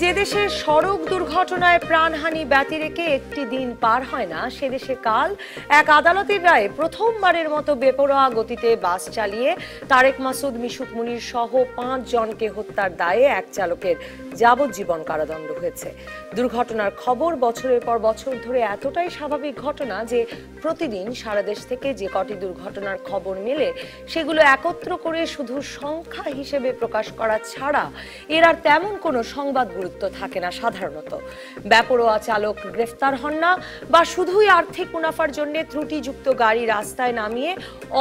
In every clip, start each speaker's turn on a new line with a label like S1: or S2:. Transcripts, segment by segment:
S1: যে দেশে সড়ক দুর্ঘটনায় প্রাণহানি ব্যতি রেখে একটি দিন পার হয় না, সে দেশে কাল এক আদালতের রায়ে প্রথমবারের মতো বেপরোয়া গতিতে বাস চালিয়ে তারেক মাসুদ, মিশুক মুনির সহ 5 জনকে হত্যার দায়ে এক চালকের যাবজ্জীবন কারাদণ্ড হয়েছে। দুর্ঘটনার খবর বছরের পর বছর ধরে এতটাই স্বাভাবিক ঘটনা যে প্রতিদিন সারা দেশ থেকে যে কটি দুর্ঘটনার খবর মেলে সেগুলো একত্র করে শুধু সংখ্যা হিসেবে প্রকাশ করা ছাড়া এর আর তেমন কোনো সংবাদ গুরুত্ব থাকে না। সাধারণত বেপরোয়া চালক গ্রেফতার হন না বা শুধুই আর্থিক মুনাফার জন্য ত্রুটিযুক্ত গাড়ি রাস্তায় নামিয়ে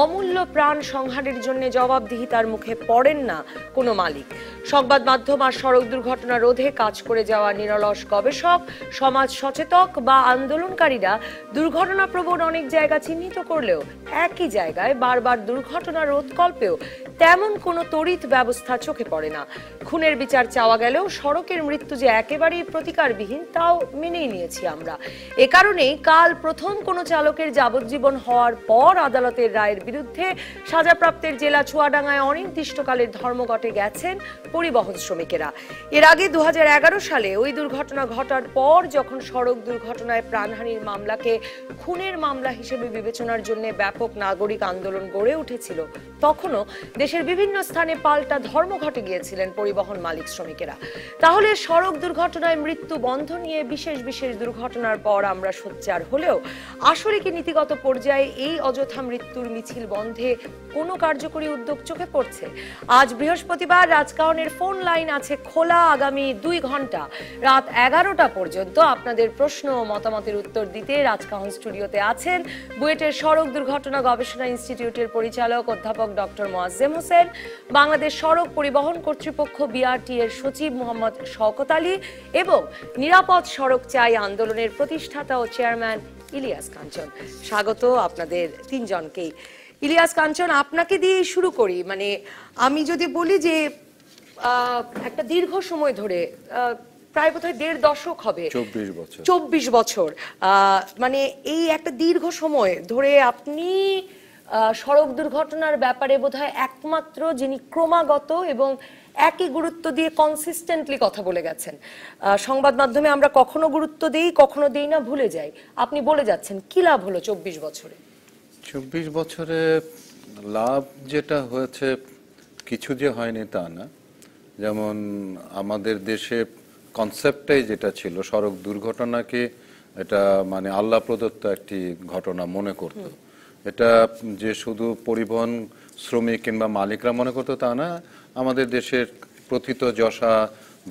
S1: অমূল্য প্রাণ সংহারের জন্য জবাবদিহিতার মুখে পড়েন না কোনো মালিক। সংবাদ মাধ্যম আর সড়ক দুর্ঘটনা রোধে কাজ করে যাওয়া নিরলস গবেষক, সমাজ সচেতক বা আন্দোলনকারীরা দুর্ঘটনা প্রবণ অনেক জায়গা চিহ্নিত করলেও একই জায়গায় বারবার দুর্ঘটনা রোধকল্পেও তেমন কোনো তড়িৎ ব্যবস্থা চোখে পড়ে না। খুনের বিচার চাওয়া গেলেও সড়কের মৃত্যু যে একেবারেই প্রতিকারবিহীন তাও মেনেই নিয়েছি আমরা। এ কারণেই কাল প্রথম কোনো চালকের যাবজ্জীবন হওয়ার পর আদালতের রায়ের বিরুদ্ধে সাজাপ্রাপ্তের জেলা চুয়াডাঙ্গায় অনির্দিষ্টকালের ধর্মঘটে গেছেন পরিবহন শ্রমিকেরা। এর আগে 2011 সালে ওই দুর্ঘটনা ঘটার পর যখন সড়ক দুর্ঘটনায় প্রাণহানির মামলাকে খুনের মামলা হিসেবে বিবেচনার জন্য ব্যাপক নাগরিক আন্দোলন গড়ে উঠেছিল, তখনও দেশের বিভিন্ন স্থানে পাল্টা ধর্মঘটে গিয়েছিলেন পরিবহন মালিক শ্রমিকেরা। তাহলে সড়ক দুর্ঘটনায় মৃত্যু বন্ধ নিয়ে বিশেষ বিশেষ দুর্ঘটনার পর আমরা সোচ্চার হলেও আসলে কি নীতিগত পর্যায়ে এই অযথা মৃত্যুর মিছিল বন্ধে কোনো কার্যকরী উদ্যোগ চোখে পড়ছে? আজ বৃহস্পতিবার রাজকাহনের ফোন লাইন আছে খোলা। আগামী 2 ঘন্টা রাত 11টা পর্যন্ত আপনাদের প্রশ্ন ও মতামতের উত্তর দিতে রাজকাহন স্টুডিওতে আছেন বুয়েটের সড়ক দুর্ঘটনা গবেষণা ইনস্টিটিউটের পরিচালক অধ্যাপক ডক্টর মোয়াজ্জেম হোসেন, বাংলাদেশ সড়ক পরিবহন কর্তৃপক্ষ বিআরটি এর সচিব মোহাম্মদ শওকত আলী এবং নিরাপদ সড়ক চাই আন্দোলনের প্রতিষ্ঠাতা ও চেয়ারম্যান ইলিয়াস কাঞ্চন। স্বাগত আপনাদের 3 জনকেই। ইলিয়াস কাঞ্চন, আপনাকে দিয়ে শুরু করি। মানে আমি যদি বলি যে একটা দীর্ঘ সময় ধরে, প্রায় বোধহয় 1.5 দশক হবে, 24 বছর, মানে এই একটা দীর্ঘ সময় ধরে আপনি সড়ক দুর্ঘটনার ব্যাপারে বোধহয় একমাত্র যিনি ক্রমাগত এবং একই গুরুত্ব দিয়ে কনসিস্টেন্টলি কথা বলে গেছেন। সংবাদ মাধ্যমে আমরা কখনো গুরুত্ব দিই, কখনো দিই না, ভুলে যাই। আপনি বলে যাচ্ছেন কি লাভ হলো 24 বছরে?
S2: 24 বছরে লাভ যেটা হয়েছে, কিছু যে হয়নি তা না। যেমন আমাদের দেশে কনসেপ্টটাই যেটা ছিল সড়ক দুর্ঘটনাকে এটা মানে আল্লাহ প্রদত্ত একটি ঘটনা মনে করত। এটা যে শুধু পরিবহন শ্রমিক কিংবা মালিকরা মনে করতো তা না, আমাদের দেশের প্রথিতযশা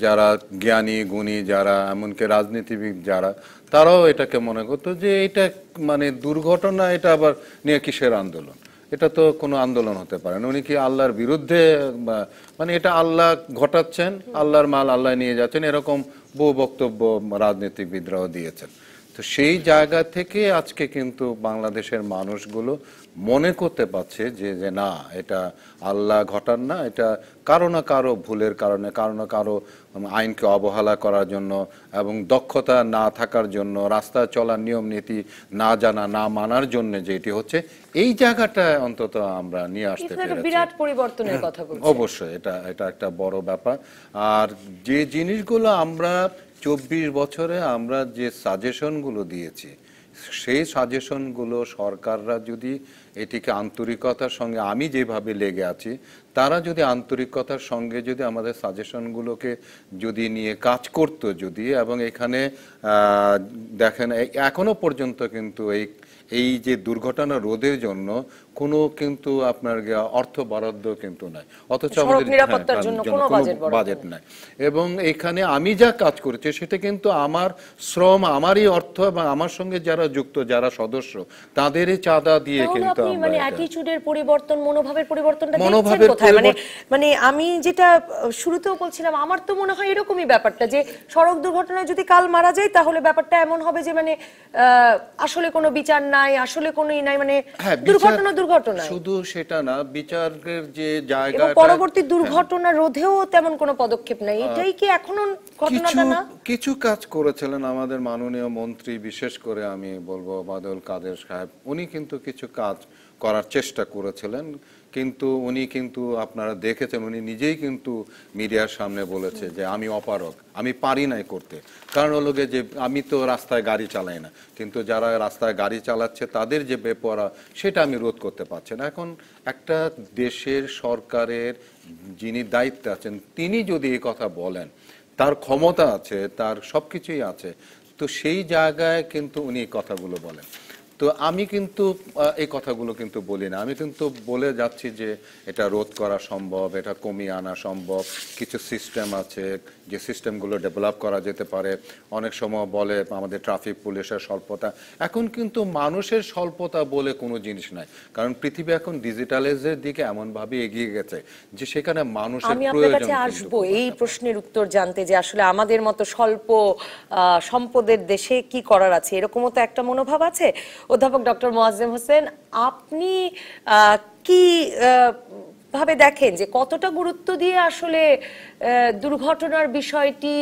S2: যারা জ্ঞানী গুণী, যারা এমনকি রাজনীতিবিদ যারা, তারাও এটাকে মনে করতো যে এটা মানে দুর্ঘটনা, এটা আবার নিয়ে কিসের আন্দোলন, এটা তো কোনো আন্দোলন হতে পারে না। উনি কি আল্লাহর বিরুদ্ধে, মানে এটা আল্লাহ ঘটাচ্ছেন, আল্লাহর মাল আল্লাহ নিয়ে যাচ্ছেন, এরকম বহু বক্তব্য রাজনীতিবিদরাও দিয়েছেন। তো সেই জায়গা থেকে আজকে কিন্তু বাংলাদেশের মানুষগুলো মনে করতে পারছে যে না, এটা আল্লাহ ঘটান না, এটা কারো না কারো ভুলের কারণে, কারো না কারো আইনকে অবহেলা করার জন্য এবং দক্ষতা না থাকার জন্য, রাস্তায় চলার নিয়ম নীতি না জানা না মানার জন্য যেটি হচ্ছে, এই জায়গাটা অন্তত আমরা নিয়ে আসতে পেরেছি।
S1: বিরাট পরিবর্তনের কথা বলছেন।
S2: অবশ্যই এটা একটা বড় ব্যাপার। আর যে জিনিসগুলো আমরা 24 বছরে আমরা যে সাজেশনগুলো দিয়েছি, সেই সাজেশনগুলো সরকাররা যদি এটিকে আন্তরিকতার সঙ্গে, আমি যেভাবে লেগে আছি, তারা যদি আন্তরিকতার সঙ্গে যদি আমাদের সাজেশনগুলোকে যদি নিয়ে কাজ করতো যদি, এবং এখানে দেখেন এখনো পর্যন্ত কিন্তু এই যে দুর্ঘটনা রোধের জন্য কোনো কিন্তু আপনার অর্থ বরাদ্দ কিন্তু নাই, অথচ আমাদের কোনো বাজেট নাই। এবং এখানে আমি যা কাজ করেছি সেটা কিন্তু আমার শ্রম, আমারই অর্থ এবং আমার সঙ্গে যারা যুক্ত, যারা সদস্য, তাদেরই চাঁদা দিয়ে কিন্তু
S1: মানে অ্যাটিটিউডের পরিবর্তন, মনোভাবের পরিবর্তনটা দেখছেন কোথায়? মানে আমি যেটা শুরুতেও বলছিলাম, আমার তো মনে হয় এরকমই ব্যাপারটা যে সড়ক দুর্ঘটনায় যদি কাল মারা যায় তাহলে ব্যাপারটা এমন হবে যে মানে আসলে কোনো বিচার নাই, আসলে কোনোই নাই, মানে দুর্ঘটনা
S2: শুধু সেটা না, বিচারের যে জায়গা,
S1: পরবর্তী দুর্ঘটনা রোধেও তেমন কোনো পদক্ষেপ নাই। এটাই কি এখনো ঘটনাটা না?
S2: কিছু কাজ করেছিলেন আমাদের মাননীয় মন্ত্রী, বিশেষ করে আমি বলবো বাদল কাদের সাহেব, উনি কিন্তু কিছু কাজ করার চেষ্টা করেছিলেন, কিন্তু উনি কিন্তু আপনারা দেখেছেন উনি নিজেই কিন্তু মিডিয়ার সামনে বলেছে যে আমি অপারগ, আমি পারি নাই করতে। কারণ হলো গিয়ে যে আমি তো রাস্তায় গাড়ি চালাই না, কিন্তু যারা রাস্তায় গাড়ি চালাচ্ছে তাদের যে বেপরোয়া সেটা আমি রোধ করতে পারছি না। এখন একটা দেশের সরকারের যিনি দায়িত্বে আছেন তিনি যদি এই কথা বলেন, তার ক্ষমতা আছে, তার সবকিছুই আছে, তো সেই জায়গায় কিন্তু উনি এই কথাগুলো বলেন। তো আমি কিন্তু এই কথাগুলো কিন্তু বলি না, আমি কিন্তু বলে যাচ্ছি যে এটা রোধ করা সম্ভব, এটা কমিয়ে আনা সম্ভব, কিছু সিস্টেম আছে যে সিস্টেমগুলো ডেভেলপ করা যেতে পারে। অনেক সময় বলে আমাদের ট্রাফিক পুলিশের স্বল্পতা, এখন কিন্তু মানুষের স্বল্পতা বলে কোনো জিনিস নাই, কারণ পৃথিবী এখন ডিজিটালাইজের দিকে এমনভাবে এগিয়ে গেছে যে সেখানে মানুষের
S1: আমি আপনার
S2: প্রয়োজন
S1: কাছে আসবো এই প্রশ্নের উত্তর জানতে, যে আসলে আমাদের মতো স্বল্প সম্পদের দেশে কি করার আছে, এরকমও তো একটা মনোভাব আছে। অধ্যাপক ডক্টর মোয়াজ্জেম হোসেন, আপনি কি ভাবে দেখেন যে কতটা গুরুত্ব দিয়ে আসলে দুর্ঘটনার বিষয়টি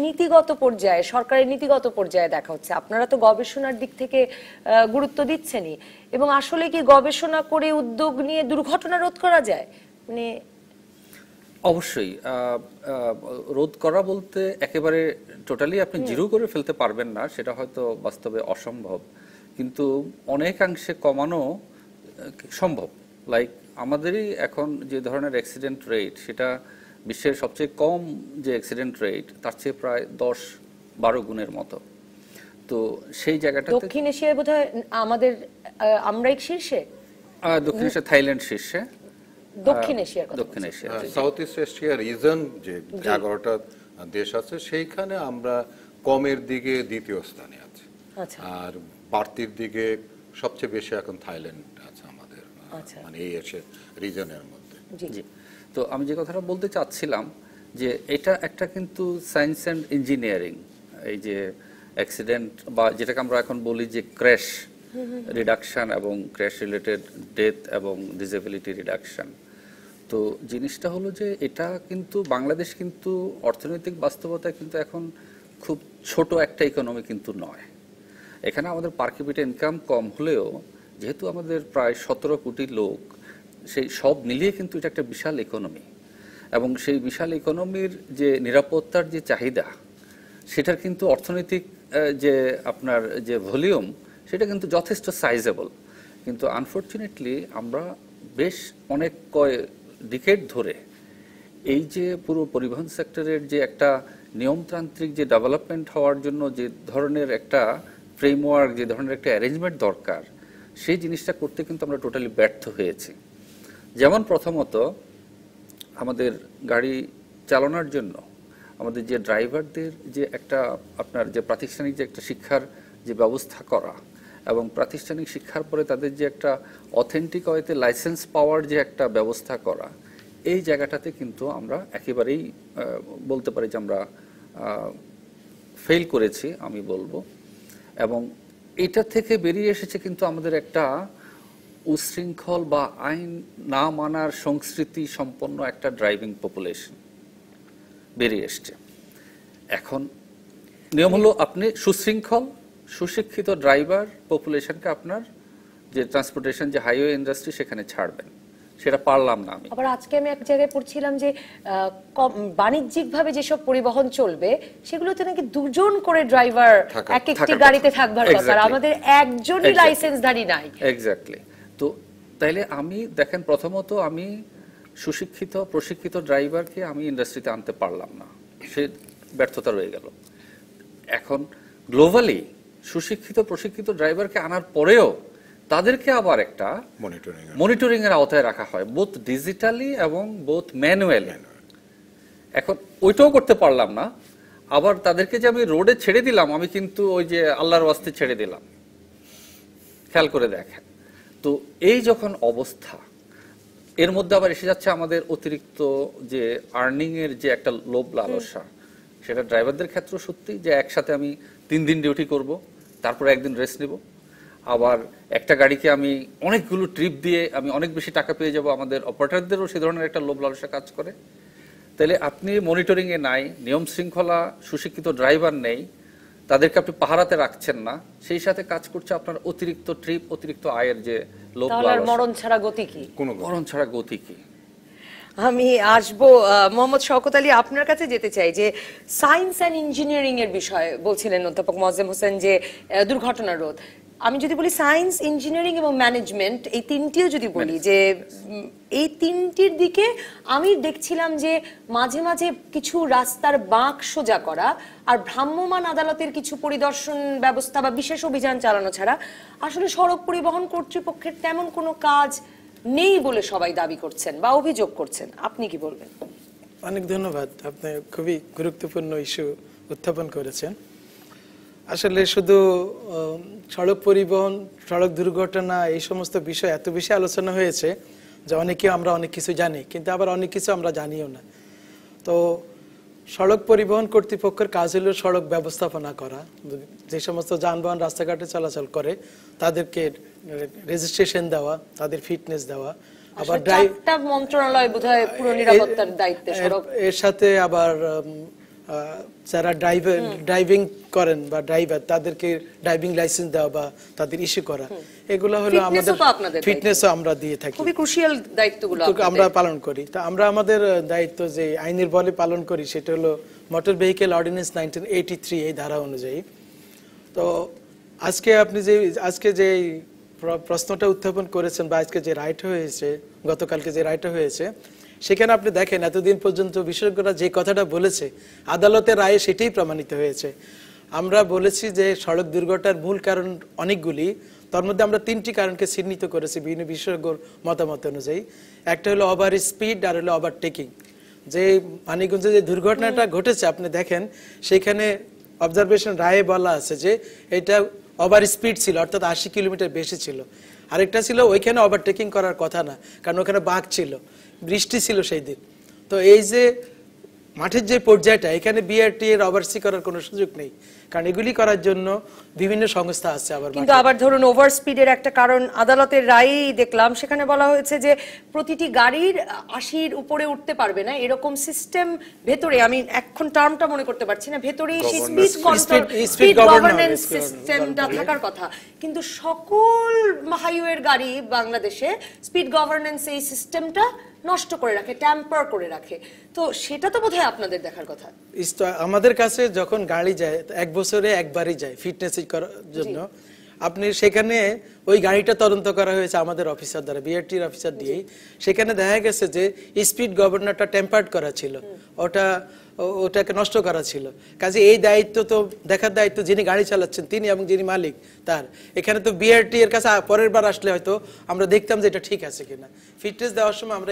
S1: নীতিগত পর্যায়ে, সরকারের নীতিগত পর্যায়ে দেখা হচ্ছে? আপনারা তো গবেষণার দিক থেকে গুরুত্ব দিচ্ছেনই, এবং আসলে কি গবেষণা করে উদ্যোগ নিয়ে দুর্ঘটনা রোধ করা যায়? মানে
S3: অবশ্যই রোধ করা বলতে একেবারে টোটালি আপনি জিরো করে ফেলতে পারবেন না, সেটা হয়তো বাস্তবে অসম্ভব, কিন্তু অনেকাংশে কমানো সম্ভব। লাইক আমাদেরই এখন যে ধরনের অ্যাক্সিডেন্ট রেট, সেটা বিশ্বের সবচেয়ে কম যে অ্যাক্সিডেন্ট রেট তার চেয়ে প্রায় 10-12 গুণের মতো। তো সেই জায়গাটাতে
S1: দক্ষিণ এশিয়ায় বোধহয় আমাদের আমরাই শীর্ষে,
S3: দক্ষিণ এশিয়া থাইল্যান্ড শীর্ষে,
S1: দক্ষিণ এশিয়ার কথা
S3: দক্ষিণ Asia
S2: south east Asia reason যে 11টা দেশ আছে সেইখানে আমরা কমের দিকে দ্বিতীয় স্থানে আছি।
S1: আচ্ছা,
S2: আর বাড়তির দিকে সবচেয়ে বেশি এখন থাইল্যান্ড আছে আমাদের,
S1: আচ্ছা।
S2: মানে এই এশিয়া রিজনের মধ্যে।
S1: জি
S3: জি। তো আমি যে কথাটা বলতে চাচ্ছিলাম যে এটা একটা কিন্তু সায়েন্স অ্যান্ড ইঞ্জিনিয়ারিং, এই যে অ্যাক্সিডেন্ট বা যেটাকে আমরা এখন বলি যে ক্র্যাশ রিডাকশন এবং ক্র্যাশ রিলেটেড ডেথ এবং ডিসেবিলিটি রিডাকশন। তো জিনিসটা হলো যে এটা কিন্তু বাংলাদেশ কিন্তু অর্থনৈতিক বাস্তবতায় কিন্তু এখন খুব ছোট একটা ইকোনমি কিন্তু নয়। এখানে আমাদের পার ক্যাপিটা ইনকাম কম হলেও যেহেতু আমাদের প্রায় 17 কোটি লোক, সেই সব মিলিয়ে কিন্তু এটা একটা বিশাল ইকোনমি, এবং সেই বিশাল ইকোনমির যে নিরাপত্তার যে চাহিদা, সেটার কিন্তু অর্থনৈতিক যে আপনার যে ভলিউম, সেটা কিন্তু যথেষ্ট সাইজেবল। কিন্তু আনফর্চুনেটলি আমরা বেশ অনেক ডিকেড ধরে এই যে পুরো পরিবহন সেক্টরের যে একটা নিয়মতান্ত্রিক যে ডেভেলপমেন্ট হওয়ার জন্য যে ধরনের একটা ফ্রেমওয়ার্ক, যে ধরনের একটা অ্যারেঞ্জমেন্ট দরকার, সেই জিনিসটা করতে কিন্তু আমরা টোটালি ব্যর্থ হয়েছি। যেমন প্রথমত আমাদের গাড়ি চালানোর জন্য আমাদের যে ড্রাইভারদের যে একটা আপনার যে প্রাতিষ্ঠানিক যে একটা শিক্ষার যে ব্যবস্থা করা, এবং প্রাতিষ্ঠানিক শিক্ষার পরে তাদের যে একটা অথেন্টিক ওয়েতে লাইসেন্স পাওয়ার যে একটা ব্যবস্থা করা, এই জায়গাটাতে কিন্তু আমরা একেবারেই বলতে পারি যে আমরা ফেল করেছি আমি বলবো। এবং এটা থেকে বেরিয়ে এসেছে কিন্তু আমাদের একটা উশৃঙ্খল বা আইন না মানার সংস্কৃতি সম্পন্ন একটা ড্রাইভিং পপুলেশন বেরিয়ে এসছে। এখন নিয়ম হলো আপনি সুশৃঙ্খল সুশিক্ষিত ড্রাইভার পপুলেশনকে আপনার যে ট্রান্সপোর্টেশন যে হাইওয়ে ইন্ডাস্ট্রি সেখানে ছাড়বেন, সেটা পারলাম না আমি।
S1: আবার আজকে আমি এক জায়গায় পড়ছিলাম যে বাণিজ্যিকভাবে যেসব পরিবহন চলবে সেগুলোতে নাকি 2 জন করে ড্রাইভার এক একটি গাড়িতে থাকবার কথা, আমাদের একজনই লাইসেন্সধারী নাই।
S3: এক্স্যাক্টলি। তো তাইলে আমি দেখেন, প্রথমত আমি সুশিক্ষিত প্রশিক্ষিত ড্রাইভারকে আমি ইন্ডাস্ট্রিতে আনতে পারলাম না, সে ব্যর্থতা রয়ে গেল। এখন গ্লোবালি সুশিক্ষিত প্রশিক্ষিত ড্রাইভারকে আনার পরেও তাদেরকে আবার একটা মনিটরিং এর আওতায় রাখা হয়, বোথ ডিজিটালি এবং বোথ ম্যানুয়ালি। এখন ওইটাও করতে পারলাম না, আবার তাদেরকে যে আমি রোডে ছেড়ে দিলাম, আমি কিন্তু ওই যে আল্লাহর ওয়াস্তে ছেড়ে দিলাম। খেয়াল করে দেখেন তো এই যখন অবস্থা, এর মধ্যে আবার এসে যাচ্ছে আমাদের অতিরিক্ত যে আর্নিং এর যে একটা লোভ লালসা, সেটা ড্রাইভারদের ক্ষেত্রে সত্যি যে একসাথে আমি 3 দিন ডিউটি করব, তারপর একদিন রেস্ট নেব, আবার একটা গাড়িকে আমি অনেকগুলো ট্রিপ দিয়ে আমি অনেক বেশি টাকা পেয়ে যাব। আমাদের অপারেটরদেরও সে ধরনের একটা লোভ লালসা কাজ করে। তাহলে আপনি মনিটরিংয়ে নাই, নিয়ম শৃঙ্খলা সুশিক্ষিত ড্রাইভার নেই, তাদেরকে আপনি পাহারাতে রাখছেন না, সেই সাথে কাজ করছে আপনার অতিরিক্ত ট্রিপ, অতিরিক্ত আয়ের যে লোভ
S1: তাহলে আর
S3: লালসা।
S1: মরণ ছাড়া গতি কি?
S2: কোনো
S3: মরণ ছাড়া গতি কি?
S1: আমি আসবো মোহাম্মদ শওকত আলী, আপনার কাছে যেতে চাই যে সায়েন্স অ্যান্ড ইঞ্জিনিয়ারিং এর বিষয়ে বলছিলেন অধ্যাপক মোয়াজ্জেম হোসেন যে দুর্ঘটনা রোধ। আমি যদি বলি সায়েন্স, ইঞ্জিনিয়ারিং এবং ম্যানেজমেন্ট, এই তিনটিও যদি বলি যে এই তিনটির দিকে আমি দেখছিলাম যে মাঝে মাঝে কিছু রাস্তার বাঁক সোজা করা আর ভ্রাম্যমাণ আদালতের কিছু পরিদর্শন ব্যবস্থা বা বিশেষ অভিযান চালানো ছাড়া আসলে সড়ক পরিবহন কর্তৃপক্ষের তেমন কোনো কাজ নেই বলে সবাই দাবি করছেন বা অভিযোগ করছেন। আপনি কি বলবেন?
S4: অনেক ধন্যবাদ, আপনি খুবই গুরুত্বপূর্ণ ইস্যু উত্থাপন করেছেন। আসলে শুধু সড়ক পরিবহন, সড়ক দুর্ঘটনা এই সমস্ত বিষয় এত বেশি আলোচনা হয়েছে যে আমরা অনেক কিছু জানি, কিন্তু আবার অনেক কিছু আমরা জানিও না। তো সড়ক পরিবহন কর্তৃপক্ষের কাজ হলো সড়ক ব্যবস্থাপনা করা, যে সমস্ত যানবাহন রাস্তাঘাটে চলাচল করে তাদেরকে রেজিস্ট্রেশন দেওয়া, তাদের ফিটনেস দেওয়া, আবার
S1: চারটা মন্ত্রণালয় বোধহয় পুরো নিরাপত্তার দায়িত্বে সড়ক,
S4: এর সাথে আবার যারা ড্রাইভিং করেন বা ড্রাইভার তাদেরকে ড্রাইভিং লাইসেন্স দেওয়া বা তাদের ইস্যু করা, এগুলো হলো আমাদের ফিটনেসও আমরা দিয়ে থাকি,
S1: খুবই ক্রুশিয়াল দায়িত্বগুলো
S4: আমরা পালন করি। তা আমরা আমাদের দায়িত্ব যে আইনের বলে পালন করি সেটা হলো মোটর ভেহিকেল অর্ডিন্যান্স 1983 এই ধারা অনুযায়ী। তো আজকে যে প্রশ্নটা উত্থাপন করেছেন বা আজকে যে রায়টা হয়েছে, গতকালকে যে রায়টা হয়েছে, সেখানে আপনি দেখেন এতদিন পর্যন্ত বিশেষজ্ঞরা যে কথাটা বলেছে আদালতের রায়ে সেটাই প্রমাণিত হয়েছে। আমরা বলেছি যে সড়ক দুর্ঘটনার মূল কারণ অনেকগুলি, তার মধ্যে আমরা তিনটি কারণকে চিহ্নিত করেছি বিভিন্ন বিশেষজ্ঞর মতামত অনুযায়ী। একটা হলো ওভার স্পিড, আর হলো ওভারটেকিং। যে মানিকগঞ্জে যে দুর্ঘটনাটা ঘটেছে আপনি দেখেন সেখানে অবজারভেশন রায়ে বলা আছে যে এটা ওভার স্পিড ছিল, অর্থাৎ 80 কিলোমিটার বেশি ছিল। আরেকটা ছিল ওইখানে ওভারটেকিং করার কথা না, কারণ ওখানে বাঁক ছিল, বৃষ্টি ছিল সেই দিন। তো এই যে মাঠের যে পর্যায়টা, এখানে বিআরটি এর ওভারসি করার কোনো সুযোগ নেই, কারণ এগুলি করার জন্য বিভিন্ন সংস্থা আছে।
S1: কিন্তু আবার ধরুন ওভার স্পিডের একটা কারণ আদালতের রায়েই দেখলাম, সেখানে বলা হয়েছে যে প্রতিটি গাড়ির 80-র উপরে উঠতে পারবে না, এরকম সিস্টেম ভেতরে, আমি এখন টার্মটা মনে করতে পারছি না, ভেতরেই স্পিড কন্ট্রোল, স্পিড গভর্নেন্স সিস্টেমটা থাকার কথা। কিন্তু সকল হাইওয়ের গাড়ি বাংলাদেশে স্পিড গভর্নেন্স এই সিস্টেমটা নষ্ট করে রাখে, ট্যাম্পার করে রাখে। তো সেটা তো বোধহয় আপনাদের দেখার কথা।
S4: আমাদের কাছে যখন গাড়ি যায় 1 বছরে একবারই যায় ফিটনেস করার জন্য, আপনি সেখানে ওই গাড়িটা তদন্ত করা হয়েছে আমাদের অফিসার দ্বারা, বিআরটির অফিসার দিয়েই। সেখানে দেখা গেছে যে স্পিড গভর্নরটা টেম্পার্ড করা ছিল, ওটাকে নষ্ট করা ছিল। কাজে এই দায়িত্ব তো দেখার দায়িত্ব যিনি গাড়ি চালাচ্ছেন তিনি এবং যিনি মালিক তার। এখানে তো বিআরটি এর কাছে পরের বার আসলে হয়তো আমরা দেখতাম যে এটা ঠিক আছে কিনা। ফিটনেস দেওয়ার সময় আমরা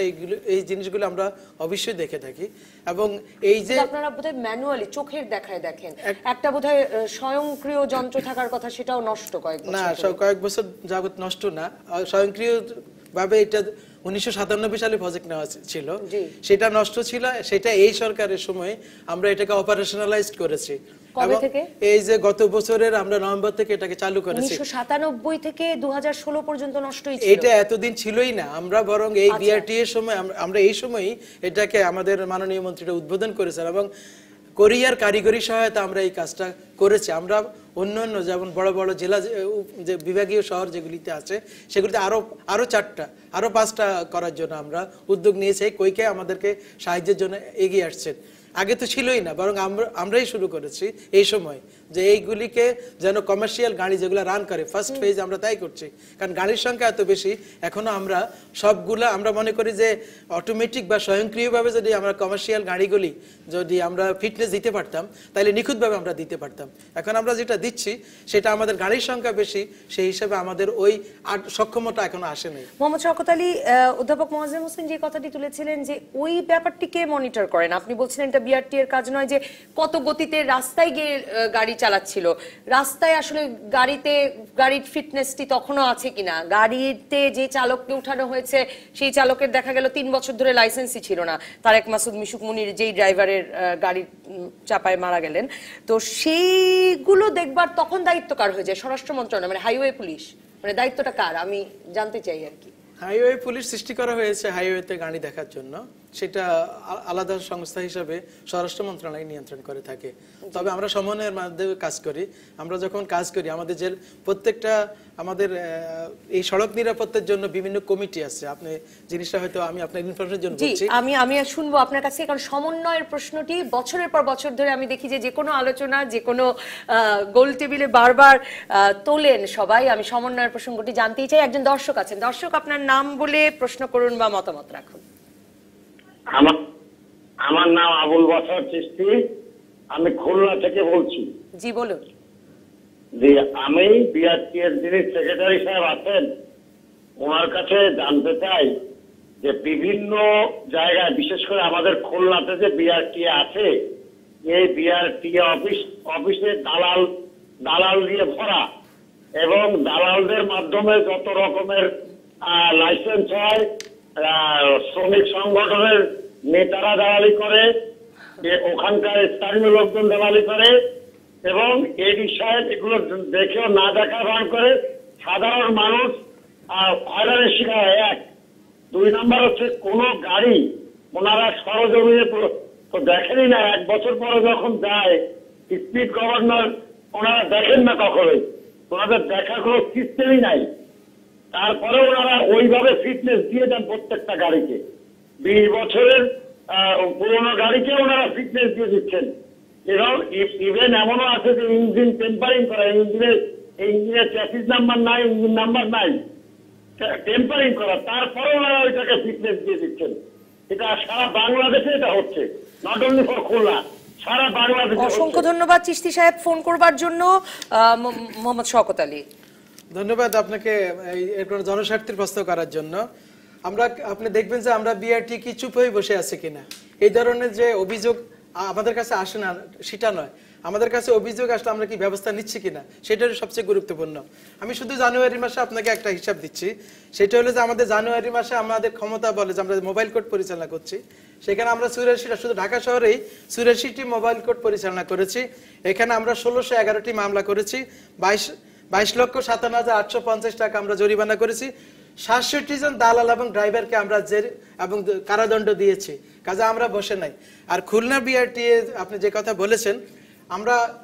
S4: এই জিনিসগুলো আমরা অবশ্যই দেখে থাকি। এবং এই যে
S1: আপনারা বোধহয় ম্যানুয়ালি চোখের দেখায় দেখেন, একটা বোধহয় স্বয়ংক্রিয় যন্ত্র থাকার কথা, সেটাও নষ্ট
S4: কয়েক বছর যাবত নষ্ট না, স্বয়ংক্রিয় ভাবে এটা 1997 সালে প্রজেক্ট নেওয়া ছিল, সেটা নষ্ট ছিল। সেটা এই সরকারের সময় আমরা এটাকে অপারেশনালাইজড করেছি। এই যে গত বছরের আমরা নভেম্বর থেকে এটাকে চালু করেছি।
S1: 1997 থেকে 2016 পর্যন্ত নষ্টই ছিল,
S4: এটা এতদিন ছিলই না। আমরা বরং এই বিআরটি এর সময় আমরা এই সময়ই এটাকে আমাদের মাননীয় মন্ত্রীরা উদ্বোধন করেছেন এবং কোরিয়ার কারিগরি সহায়তা আমরা এই কাজটা করেছি। আমরা অন্যান্য যেমন বড় বড় জেলা যে বিভাগীয় শহর যেগুলিতে আছে সেগুলিতে আরো 4টা আরো 5টা করার জন্য আমরা উদ্যোগ নিয়েছি। কইকে আমাদেরকে সাহায্যের জন্য এগিয়ে আসছেন। আগে তো ছিলই না, বরং আমরাই শুরু করেছি এই সময় যে এইগুলিকে যেন কমার্শিয়াল গাড়ি যেগুলো রান করে ফার্স্ট ফেজ আমরা তাই করছি। কারণ গাড়ির সংখ্যা এত বেশি, এখনো আমরা সবগুলা আমরা মনে করি যে অটোমেটিক বা স্বয়ংক্রিয়ভাবে যদি আমরা কমার্শিয়াল গাড়িগুলি যদি আমরা ফিটনেস দিতে পারতাম তাহলে নিখুঁতভাবে আমরা দিতে পারতাম। এখন আমরা যেটা দিচ্ছি সেটা আমাদের গাড়ির সংখ্যা বেশি, সেই হিসাবে আমাদের ওই সক্ষমতা এখনো আসে নাই।
S1: মোহাম্মদ শওকত আলী, অধ্যাপক মোয়াজ্জেম হোসেন যে কথাটি তুলেছিলেন যে ওই ব্যাপারটিকে মনিটর করেন, আপনি বলছিলেন এটা বিআরটি এর কাজ নয় যে কত গতিতে রাস্তায় গিয়ে গাড়ি চালাচ্ছিল, রাস্তায় আসলে গাড়ির ফিটনেসটি তখনও আছে কিনা, গাড়িতে যে চালককে উঠানো হয়েছে সেই চালকের দেখা গেল 3 বছর ধরে লাইসেন্সই ছিল না, তারেক মাসুদ মিশুক মুনির যেই ড্রাইভারের গাড়ির চাপায় মারা গেলেন। তো সেইগুলো দেখবার তখন দায়িত্ব কার হয়ে যায়? স্বরাষ্ট্র মন্ত্রণালয়, মানে হাইওয়ে পুলিশ, মানে দায়িত্বটা কার আমি জানতে চাই আর কি।
S4: হাইওয়ে পুলিশ সৃষ্টি করা হয়েছে হাইওয়েতে গাড়ি দেখার জন্য, সেটা আলাদা সংস্থা হিসেবে স্বরাষ্ট্র মন্ত্রণালয় নিয়ন্ত্রণ করে থাকে। তবে আমরা সমন্বয়ের মাধ্যমে কাজ করি। আমরা যখন কাজ করি আমাদের যে প্রত্যেকটা আমাদের এই সড়ক নিরাপত্তার জন্য বিভিন্ন কমিটি আছে। আপনি জিনিসটা হয়তো আমি আপনার ইনফরমেশনের জন্য বলছি।
S1: আমি শুনবো আপনার কাছে, কারণ সমন্বয়ের প্রশ্নটি বছরের পর বছর ধরে আমি দেখি যে কোনো আলোচনা, যে কোনো গোল টেবিলে বারবার তোলেন সবাই। আমি সমন্বয়ের প্রসঙ্গটি জানতেই চাই। একজন দর্শক আছেন। দর্শক, আপনার নাম বলে প্রশ্ন করুন বা মতামত রাখুন।
S5: আমার নাম আবুল বাসার চিশতি, আমি খুলনা থেকে বলছি।
S1: জি বলুন।
S5: জি, আমি বিআরটি এর যিনি সেক্রেটারি সাহেব আছেন ওনার কাছে জানতে চাই যে বিভিন্ন জায়গায়, বিশেষ করে আমাদের খুলনাতে যে বিআরটি আছে, এই বিআরটি অফিসে দালাল দিয়ে ভরা, এবং দালালদের মাধ্যমে যত রকমের লাইসেন্স হয়, শ্রমিক সংগঠনের নেতারা দালালি করে, ওখানকার স্থানীয় লোকজন দালালি করে, এবং এই বিষয়ে এগুলো দেখেও না দেখার ভান করে সাধারণ মানুষ হয়রানির শিকার হয়। এক, দুই নম্বর হচ্ছে কোন গাড়ি ওনারা সরজমিনে তো দেখেনি না, 1 বছর পরে যখন যায় স্পিড গভর্নর ওনারা দেখেন না কখনোই, ওনাদের দেখার কোনো সিস্টেমই নাই। তারপরে ওনারা ওইভাবে ফিটনেস দিয়ে দেন প্রত্যেকটা গাড়িকে। 20 বছরের পুরোনো গাড়িকে ওনারা ফিটনেস দিয়ে দিচ্ছেন। এবং ইভেন এমনও আছে যে ইঞ্জিন টেম্পারিং করা, ইঞ্জিনের চ্যাসিস নাম্বার নাই, ইঞ্জিন নাম্বার নাই, টেম্পারিং করা, তারপরে ওনারা ওইটাকে ফিটনেস দিয়ে দিচ্ছেন। এটা সারা বাংলাদেশে এটা হচ্ছে, নট অনলি ফর খুলনা, সারা বাংলাদেশে।
S1: অসংখ্য ধন্যবাদ চিশতি সাহেব ফোন করবার জন্য। মোহাম্মদ শওকত আলী,
S4: ধন্যবাদ আপনাকে এই জনস্বার্থের প্রশ্ন করার জন্য। আপনি দেখবেন যে আমরা বিআরটি কি চুপ হয়ে বসে আছে কিনা। এই ধরনের যে অভিযোগ আমাদের কাছে আসে না সেটা নয়, আমাদের কাছে অভিযোগ আসলে আমরা কি ব্যবস্থা নিচ্ছি কিনা সেটাই সবচেয়ে গুরুত্বপূর্ণ। আমি শুধু জানুয়ারি মাসে আপনাকে একটা হিসাব দিচ্ছি। সেটা হলো যে আমাদের জানুয়ারি মাসে আমাদের ক্ষমতা বলে যে আমরা মোবাইল কোর্ট পরিচালনা করছি, সেখানে আমরা 84টা, শুধু ঢাকা শহরেই 84টি মোবাইল কোর্ট পরিচালনা করেছি। এখানে আমরা 1611টি মামলা করেছি, 22,57,850 টাকা আমরা জরিমানা করেছি। 67 জন দালাল এবং ড্রাইভারকে আমরা জেল এবং কারাদণ্ড দিয়েছি। কাজে আমরা বসে নাই। আর খুলনা বিআরটি আপনি যে কথা বলেছেন,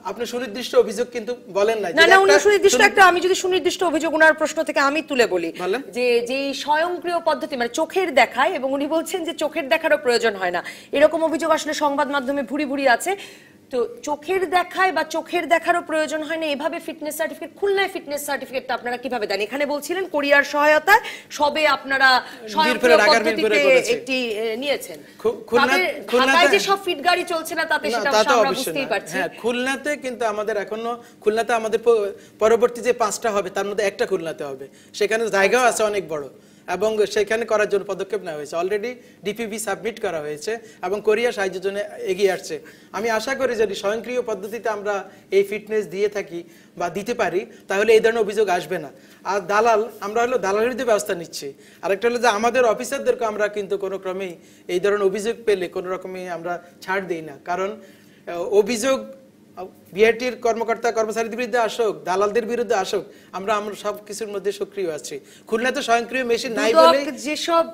S4: আপনি সুনির্দিষ্ট অভিযোগ কিন্তু বলেন নাই।
S1: না, সুনির্দিষ্ট একটা, আমি যদি সুনির্দিষ্ট অভিযোগ ওনার প্রশ্ন থেকে আমি তুলে বলি যে স্বয়ংক্রিয় পদ্ধতি মানে চোখের দেখায়, এবং উনি বলছেন যে চোখের দেখারও প্রয়োজন হয় না, এরকম অভিযোগ আসলে সংবাদ মাধ্যমে ভুরি ভুরি আছে। তো চোখের দেখায় বা চোখের দেখারও প্রয়োজন হয় না, এভাবে ফিটনেস সার্টিফিকেট, খুলনায় ফিটনেস সার্টিফিকেটটা আপনারা কিভাবে দেন? এখানে বলছিলেন কোরিয়ার সহায়তায় সবে আপনারা স্বয়ংক্রিয় পদ্ধতিতে একটি নিয়েছেন। ঢাকায় যে সব ফিট গাড়ি চলছে না তাতে সেটা আমরা বুঝতেই পারছি।
S4: হ্যাঁ, খুলনাতে কিন্তু আমাদের এখনো আমাদের পরবর্তী যে 5টা হবে তার মধ্যে একটা খুলনাতে হবে। সেখানে জায়গাও আছে অনেক বড়, এবং সেখানে করার জন্য পদক্ষেপ নেওয়া হয়েছে। অলরেডি ডিপিবি সাবমিট করা হয়েছে এবং কোরিয়া সাহায্যের জন্য এগিয়ে আসছে। আমি আশা করি যদি স্বয়ংক্রিয় পদ্ধতিতে আমরা এই ফিটনেস দিয়ে থাকি বা দিতে পারি তাহলে এই ধরনের অভিযোগ আসবে না। আর আমরা দালালের বিরুদ্ধে ব্যবস্থা নিচ্ছি। আরেকটা হলো যে আমাদের অফিসারদেরকে আমরা কিন্তু কোনো ক্রমেই এই ধরনের অভিযোগ পেলে কোনো রকমই আমরা ছাড় দিই না। কারণ অভিযোগ বিআরটির কর্মচারীদের বিরুদ্ধে আসুক, দালালদের বিরুদ্ধে আসুক, আমরা সব কিছুর মধ্যে সক্রিয় আছি। খুলনাতে স্বয়ংক্রিয় মেশিন নাই বলে
S1: যেসব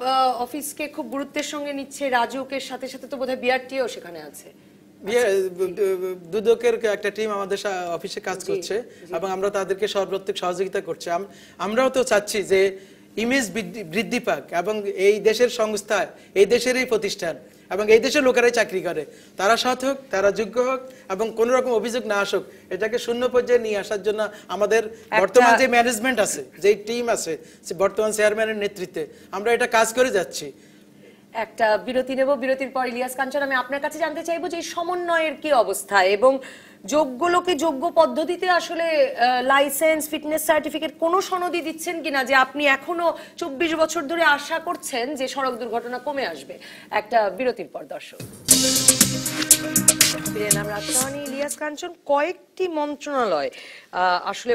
S1: অফিসকে খুব গুরুত্বের সঙ্গে নিচ্ছে, রাজুকের সাথে সাথে তো বোধহয় বিআরটিও সেখানে আছে।
S4: দুদকের একটা টিম আমাদের অফিসে কাজ করছে এবং আমরা তাদেরকে সর্বাত্মক সহযোগিতা করছি। আমরাও তো চাচ্ছি যে ইমেজ বৃদ্ধি পাক, এবং এই দেশের সংস্থা, এই দেশের এই প্রতিষ্ঠান এবং এই দেশের লোকেরাই চাকরি করে, তারা সৎ হোক, তারা যোগ্য হোক এবং কোন রকম অভিযোগ না আসুক। এটাকে শূন্য পর্যায়ে নিয়ে আসার জন্য আমাদের বর্তমান যে ম্যানেজমেন্ট আছে, যে টিম আছে, বর্তমান চেয়ারম্যানের নেতৃত্বে আমরা এটা কাজ করে যাচ্ছি।
S1: একটা বিরতি নেব, বিরতির পর ইলিয়াস কাঞ্চন আমি আপনার কাছে জানতে চাইবো যে সমন্বয়ের কি অবস্থা, এবং যোগ্য লোকে যোগ্য পদ্ধতিতে আসলে লাইসেন্স, ফিটনেস সার্টিফিকেট কোনো সনদি দিচ্ছেন কিনা, যে আপনি এখনো 24 বছর ধরে আশা করছেন যে সড়ক দুর্ঘটনা কমে আসবে। একটা বিরতির পর দর্শক রাজধানী ইলিয়াস কাঞ্চন, কয়েকটি মন্ত্রণালয় আসলে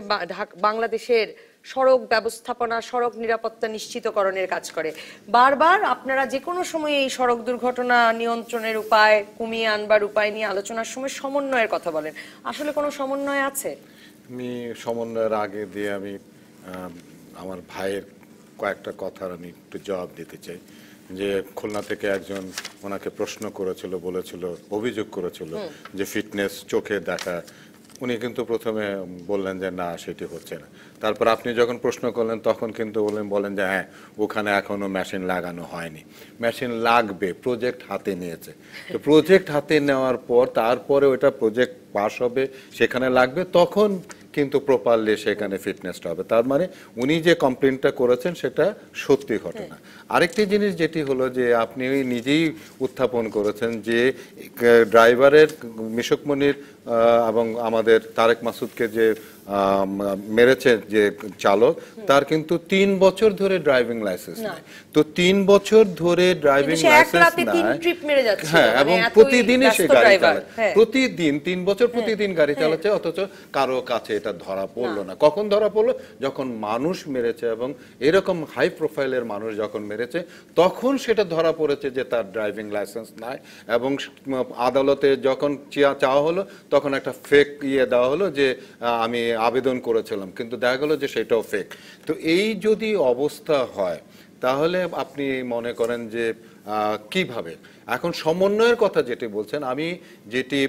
S1: বাংলাদেশের সড়ক ব্যবস্থাপনা, সড়ক নিরাপত্তা নিশ্চিতকরণের কাজ করে। বারবার আপনারা যে কোনো সময় এই সড়ক দুর্ঘটনা নিয়ন্ত্রণের উপায়, কমিয়ে আনবার উপায় নিয়ে আলোচনার সময় সমন্বয়ের কথা বলেন। আসলে কোনো সমন্বয় আছে?
S2: আমি সমন্বয়ের আগে দিয়ে আমি আমার ভাইয়ের কয়েকটা কথার আমি একটু জবাব দিতে চাই। যে খুলনা থেকে একজন ওনাকে প্রশ্ন করেছিল, বলেছিল, অভিযোগ করেছিল যে ফিটনেস চোখে দেখা। উনি কিন্তু প্রথমে বললেন যে না, সেটি হচ্ছে না। তারপর আপনি যখন প্রশ্ন করলেন তখন কিন্তু বলেন যে হ্যাঁ, ওখানে এখনো মেশিন লাগানো হয়নি। মেশিন লাগবে, প্রজেক্ট হাতে নিয়েছে। তো প্রজেক্ট হাতে নেওয়ার পর তারপরে ওটা প্রজেক্ট পাস হবে, সেখানে লাগবে, তখন কিন্তু প্রপারলি সেখানে ফিটনেসটা হবে। তার মানে উনি যে কমপ্লেনটা করেছেন সেটা সত্যি ঘটনা। আরেকটি জিনিস যেটি হলো যে আপনি নিজেই উত্থাপন করেছেন যে ড্রাইভারের মিশুক মনির এবং আমাদের তারেক মাসুদকে যে মেরেছে যে চালক, তার কিন্তু 3 বছর ধরে ড্রাইভিং লাইসেন্স নেই। তো 3 বছর ধরে ড্রাইভিং লাইসেন্স নাই, হ্যাঁ, এবং প্রতিদিনই সে গাড়ি চালাচ্ছে, প্রতিদিন 3 বছর প্রতিদিন গাড়ি চালাচ্ছে, অথচ কারো কাছে এটা ধরা পড়লো না। কখন ধরা পড়লো? যখন মানুষ মেরেছে, এবং এরকম হাই প্রোফাইলের মানুষ যখন মেরেছে তখন সেটা ধরা পড়েছে যে তার ড্রাইভিং লাইসেন্স নাই। এবং আদালতে যখন চাওয়া হলো তখন একটা ফেক দেওয়া হলো যে আমি আবেদন করেছিলাম, কিন্তু দেখা গেল যে সেটাও ফেক। তো এই যদি অবস্থা হয় তাহলে আপনি মনে করেন যে কিভাবে এখন সমন্বয়ের কথা যেটি বলছেন, আমি যেটি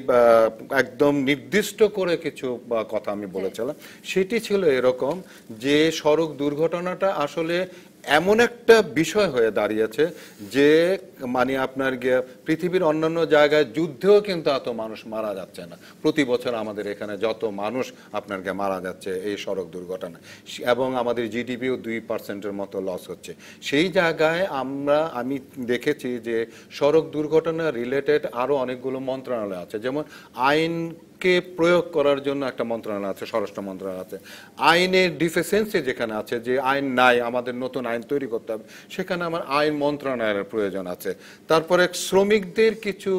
S2: একদম নির্দিষ্ট করে কিছু কথা আমি বলেছিলাম, সেটি ছিল এরকম যে সড়ক দুর্ঘটনাটা আসলে এমন একটা বিষয় হয়ে দাঁড়িয়েছে যে মানে আপনার পৃথিবীর অন্যান্য জায়গায় যুদ্ধেও কিন্তু এত মানুষ মারা যাচ্ছে না। প্রতি বছর আমাদের এখানে যত মানুষ আপনার মারা যাচ্ছে এই সড়ক দুর্ঘটনা, এবং আমাদের জিডিপিও 2% মতো লস হচ্ছে। সেই জায়গায় আমি দেখেছি যে সড়ক দুর্ঘটনা রিলেটেড আরো অনেকগুলো মন্ত্রণালয় আছে, যেমন আইনকে প্রয়োগ করার জন্য একটা মন্ত্রণালয় আছে, স্বরাষ্ট্র মন্ত্রণালয় আছে। আইনের ডিফিসিয়েন্সি যেখানে আছে, যে আইন নাই, আমাদের নতুন আইন তৈরি করতে হবে, সেখানে আমার আইন মন্ত্রণালয়ের প্রয়োজন আছে। তারপরে শ্রমিকদের কিছু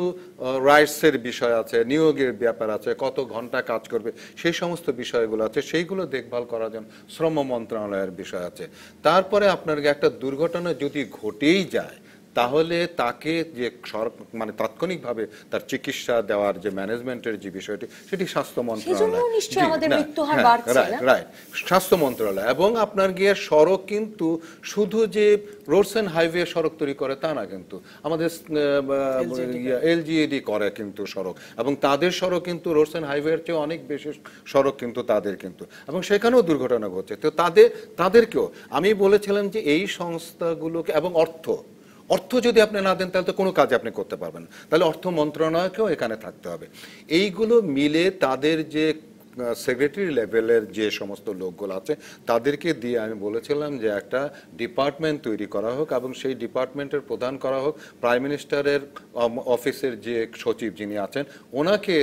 S2: রাইটসের বিষয় আছে, নিয়োগের ব্যাপার আছে, কত ঘন্টা কাজ করবে, সেই সমস্ত বিষয়গুলো আছে, সেইগুলো দেখভাল করার জন্য শ্রম মন্ত্রণালয়ের বিষয় আছে। তারপরে আপনার একটা দুর্ঘটনা যদি ঘটেই যায় তাহলে তাকে যে মানে তাৎক্ষণিকভাবে তার চিকিৎসা দেওয়ার যে ম্যানেজমেন্টের যে বিষয়টি, সেটি স্বাস্থ্য মন্ত্রণালয়, রাইট, স্বাস্থ্য মন্ত্রণালয়। এবং আপনার সড়ক কিন্তু শুধু যে রোডস এন্ড হাইওয়ে সড়ক তৈরি করে তা না, কিন্তু আমাদের এলজিইডি করে কিন্তু সড়ক, এবং তাদের সড়ক কিন্তু রোডস এন্ড হাইওয়ের চেয়ে অনেক বেশি সড়ক কিন্তু তাদের কিন্তু, এবং সেখানেও দুর্ঘটনা ঘটছে। তো তাদেরকেও আমি বলেছিলাম যে এই সংস্থাগুলোকে, এবং অর্থ যদি আপনি না দেন তাহলে তো কোনো কাজ আপনি করতে পারবেন না, তাহলে অর্থ মন্ত্রণালয়কেও এখানে থাকতে হবে। এইগুলো মিলে তাদের যে সেক্রেটারি লেভেলের যে সমস্ত লোকগুলো আছে তাদেরকে দিয়ে আমি বলেছিলাম যে একটা ডিপার্টমেন্ট তৈরি করা হোক, এবং সেই ডিপার্টমেন্টের প্রধান করা হোক প্রাইম মিনিস্টারের অফিসের যে সচিব যিনি আছেন ওনাকে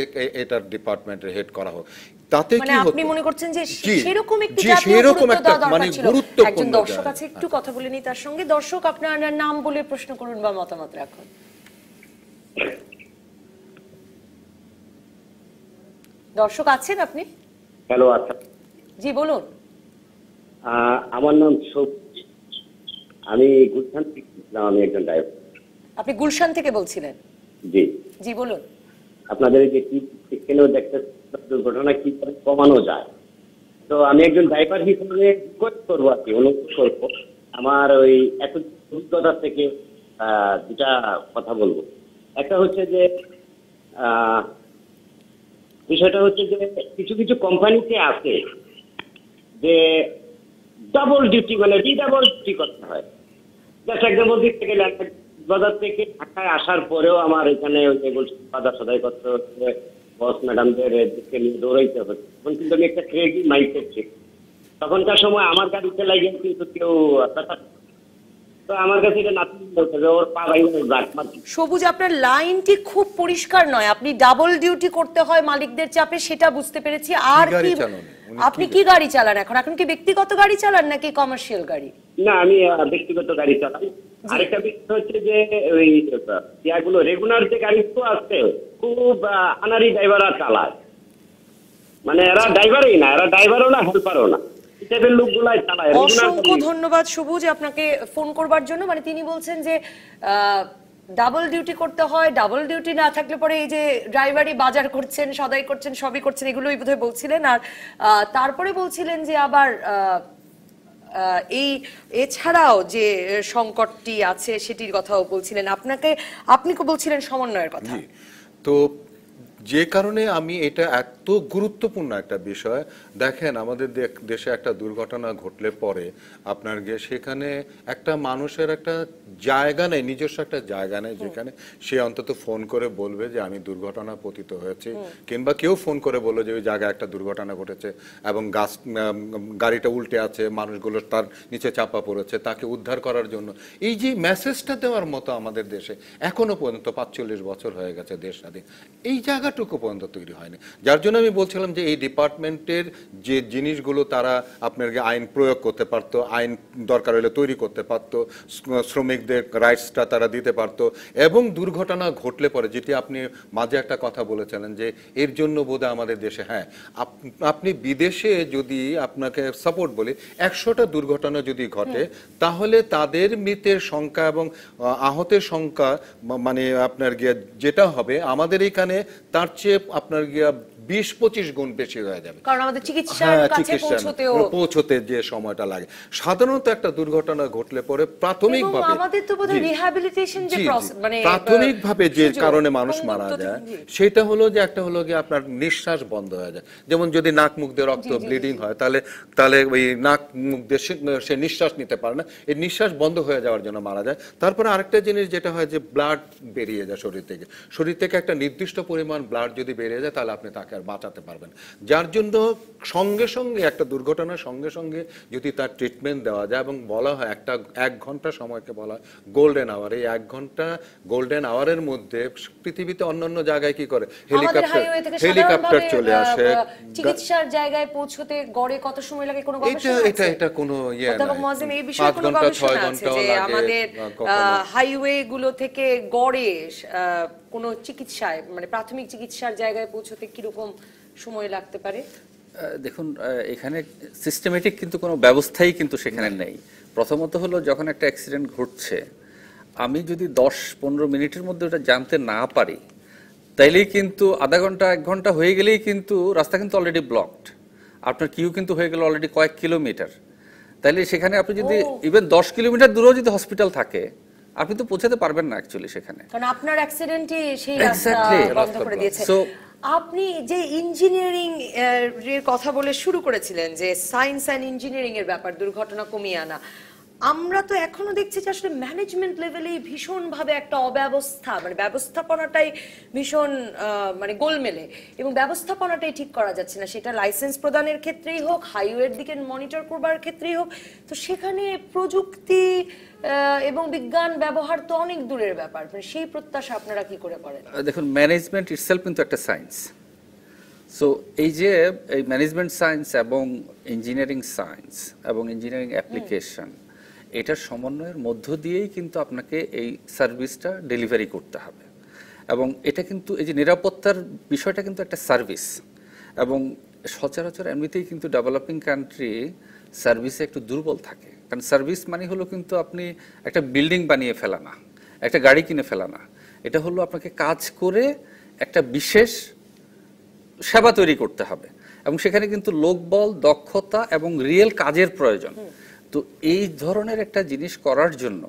S2: এটার ডিপার্টমেন্টের হেড করা হোক। তাতে কি হতো,
S1: আপনি মনে করছেন যে সেরকম একটু জাতীয় গুরুত্ব দেওয়া দরকার ছিল। একজন দর্শক আছে, একটু কথা বলে নি তার সঙ্গে। দর্শক, আপনার নাম বলে প্রশ্ন করুন বা মতামত রাখুন। দর্শক আছেন আপনি?
S5: হ্যালো, আচ্ছা,
S1: জি বলুন।
S5: আমার নাম আমি গুলশান থেকে, আমি একজন ড্রাইভার।
S1: আপনি গুলশান থেকে বলছিলেন?
S5: জি
S1: জি বলুন।
S5: আপনাদের এই যে কি এখানেও দেখতে দুর্ঘটনা কি করে কমানো যায়, তো আমি একজন ড্রাইভার হিসেবে রিকোয়েস্ট করবো আর কি, অনুরোধ করবো। আমার ওই এত অভিজ্ঞতা থেকে দুটা কথা বলবো। একটা হচ্ছে যে বিষয়টা হচ্ছে যে কিছু কিছু কোম্পানিতে আছে যে ডাবল ডিউটি, মানে ডাবল ডিউটি করতে হয়। জাস্ট এক্সাম্পল দিতে গেলে বাজার থেকে ঢাকায় আসার পরেও আমার এখানে বাজার সদাই করতে হচ্ছে, বস ম্যাডামদের দিকে নিয়ে দৌড়াইতে হচ্ছে। তখন কিন্তু আমি একটা ক্রেজি মাইন্ডসেট ছিল। তখনকার সময় আমার গাড়িতে লাগিয়ে কিন্তু কেউ, তো আমার কাছে এটা নাতি বলতে যে ওর পা ভাই
S1: সবুজ, আপনার লাইনটি খুব পরিষ্কার নয়। আপনি ডাবল ডিউটি করতে হয় মালিকদের চাপে, সেটা বুঝতে পেরেছি। আর কি আপনি কি গাড়ি চালান এখন? এখন কি ব্যক্তিগত গাড়ি চালান নাকি কমার্শিয়াল গাড়ি?
S5: না, আমি ব্যক্তিগত গাড়ি চালাই। আরেকটা বিষয় হচ্ছে যে ওই ইয়াগুলো রেগুলার যে গাড়ি তো আছে, খুব আনারি ড্রাইভাররা চালায়, মানে এরা ড্রাইভারই না, এরা ড্রাইভারও না, হেল্পারও না, লোকগুলাই চালায়।
S1: অসংখ্য ধন্যবাদ সবুজ আপনাকে ফোন করবার জন্য। মানে তিনি বলছেন যে ডাবল ডিউটি করতে হয়, ডাবল ডিউটি না থাকলে পরে এই যে ড্রাইভারই বাজার করছেন, সদাই করছেন, সবই করছেন, এগুলোই বোধহয় বলছিলেন। আর তারপরে বলছিলেন যে আবার এই এছাড়াও যে সংকটটি আছে সেটির কথাও বলছিলেন, আপনি বলছিলেন সমন্বয়ের কথা।
S2: জি, তো যে কারণে আমি এটা এত গুরুত্বপূর্ণ একটা বিষয়, দেখেন আমাদের দেশে একটা দুর্ঘটনা ঘটলে পরে আপনার গিয়ে সেখানে একটা মানুষের একটা জায়গা নেই, নিজস্ব একটা জায়গা নেই যেখানে সে অন্তত ফোন করে বলবে যে আমি দুর্ঘটনা পতিত হয়েছি, কিংবা কেউ ফোন করে বললো যে ওই জায়গায় একটা দুর্ঘটনা ঘটেছে এবং গাড়িটা উল্টে আছে, মানুষগুলো তার নিচে চাপা পড়েছে, তাকে উদ্ধার করার জন্য এই যে মেসেজটা দেওয়ার মতো আমাদের দেশে এখনো পর্যন্ত 45 বছর হয়ে গেছে দেশ স্বাধীন, এই জায়গাটুকু পর্যন্ত তৈরি হয়নি। যার জন্য আমি বলছিলাম যে এই ডিপার্টমেন্টের যে জিনিসগুলো তারা আপনার আইন প্রয়োগ করতে পারতো, আইন দরকার হলে তৈরি করতে পারতো, শ্রমিকদের রাইটসটা তারা দিতে পারতো, এবং দুর্ঘটনা ঘটলে পরে যেটি আপনি মাঝে একটা কথা বলেছিলেন যে এর জন্য বোধহয় আমাদের দেশে, হ্যাঁ আপনি বিদেশে যদি আপনাকে সাপোর্ট বলি 100টা দুর্ঘটনা যদি ঘটে তাহলে তাদের মৃতের সংখ্যা এবং আহতের সংখ্যা মানে আপনার গিয়ে যেটা হবে আমাদের এখানে তার চেয়ে আপনার গিয়া 20-25 গুণ বেশি হয়ে যাবে,
S1: কারণ আমাদের চিকিৎসার কাছে
S2: পৌঁছতে যে সময়টা লাগে। সাধারণত একটা দুর্ঘটনা ঘটলে পরে প্রাথমিকভাবে
S1: আমাদের তো বোধহয় রিহ্যাবিলিটেশন যে মানে
S2: প্রাথমিকভাবে যে কারণে মানুষ মারা যায় সেটা হলো যে একটা হলো যে আপনার নিঃশ্বাস বন্ধ হয়ে যায়। যেমন যদি নাক মুখ দিয়ে রক্ত ব্লিডিং হয় তাহলে ওই নাক মুখ দিয়ে সে নিঃশ্বাস নিতে পারে না, এই নিঃশ্বাস বন্ধ হয়ে যাওয়ার জন্য মারা যায়। তারপরে আরেকটা জিনিস যেটা হয় যে ব্লাড বেরিয়ে যায় শরীর থেকে একটা নির্দিষ্ট পরিমাণ ব্লাড যদি বেরিয়ে যায় তাহলে আপনি তাকে আর বাঁচাতে পারবেন। যার জন্য সঙ্গে সঙ্গে একটা দুর্ঘটনার সঙ্গে সঙ্গে যদি তার ট্রিটমেন্ট দেওয়া যায় এবং বলা হয় 1 ঘন্টা সময়কে বলা হয় গোল্ডেন আওয়ার, এই 1 ঘন্টা গোল্ডেন আওয়ারের মধ্যে পৃথিবীতে অন্যান্য জায়গায় কি করে হেলিকপ্টার চলে আসে,
S1: চিকিৎসার জায়গায় পৌঁছতে গড়ে কত সময় লাগে কোনো গবেষণা আছে?
S2: এটা কোনো ইয়ে না,
S1: এই বিষয়ে কোনো গবেষণা আছে যে আমাদের হাইওয়ে গুলো থেকে গড়ে কোনো চিকিৎসায় মানে প্রাথমিক চিকিৎসার জায়গায় পৌঁছতে কিরকম সময় লাগতে পারে?
S3: দেখুন, এখানে সিস্টেমেটিক কিন্তু কোনো ব্যবস্থাই কিন্তু সেখানে নেই। প্রথমত হলো যখন একটা অ্যাক্সিডেন্ট ঘটছে আমি যদি 10-15 মিনিটের মধ্যে ওটা জানতে না পারি তাইলেই কিন্তু আধা ঘন্টা 1 ঘন্টা হয়ে গেলেই কিন্তু রাস্তা কিন্তু অলরেডি ব্লকড, আপনার কিউ কিন্তু হয়ে গেল অলরেডি কয়েক কিলোমিটার। তাইলে সেখানে আপনি যদি ইভেন 10 কিলোমিটার দূরেও যদি হসপিটাল থাকে আপনি তো পৌঁছাতে পারবেন না অ্যাকচুয়ালি সেখানে,
S1: কারণ আপনার অ্যাক্সিডেন্টই সেই রাস্তা বন্ধ করে দিয়েছে। আপনি যে ইঞ্জিনিয়ারিং এর কথা বলে শুরু করেছিলেন যে সায়েন্স অ্যান্ড ইঞ্জিনিয়ারিং এর ব্যাপার দুর্ঘটনা কমিয়ে আনা, আমরা তো এখনো দেখছি যে আসলে ম্যানেজমেন্ট লেভেলে ভীষণ ভাবে একটা অব্যবস্থা, মানে ব্যবস্থাপনাটাই ভীষণ মানে গোলমেলে এবং ব্যবস্থাপনাটাই ঠিক করা যাচ্ছে না, সেটা লাইসেন্স প্রদানের ক্ষেত্রেই হোক, হাইওয়ের দিকে মনিটর করবার ক্ষেত্রেই হোক। তো সেখানে প্রযুক্তি এবং বিজ্ঞান ব্যবহার তো অনেক দূরের ব্যাপার, সেই প্রত্যাশা আপনারা কি করে করেন?
S3: দেখুন, ম্যানেজমেন্ট ইটসেলফ কিন্তু একটা সায়েন্স। সো এই যে এই ম্যানেজমেন্ট সায়েন্স এবং ইঞ্জিনিয়ারিং সায়েন্স এবং ইঞ্জিনিয়ারিং অ্যাপ্লিকেশন, এটার সমন্বয়ের মধ্য দিয়েই কিন্তু আপনাকে এই সার্ভিসটা ডেলিভারি করতে হবে। এবং এটা কিন্তু এই যে নিরাপত্তার বিষয়টা কিন্তু একটা সার্ভিস, এবং সচরাচর এমনিতেই কিন্তু ডেভেলপিং কান্ট্রি সার্ভিসে একটু দুর্বল থাকে, কারণ সার্ভিস মানে হলো কিন্তু আপনি একটা বিল্ডিং বানিয়ে ফেলা না, একটা গাড়ি কিনে ফেলা না, এটা হলো আপনাকে কাজ করে একটা বিশেষ সেবা তৈরি করতে হবে, এবং সেখানে কিন্তু লোকবল, দক্ষতা এবং রিয়েল কাজের প্রয়োজন। তো এই ধরনের একটা জিনিস করার জন্য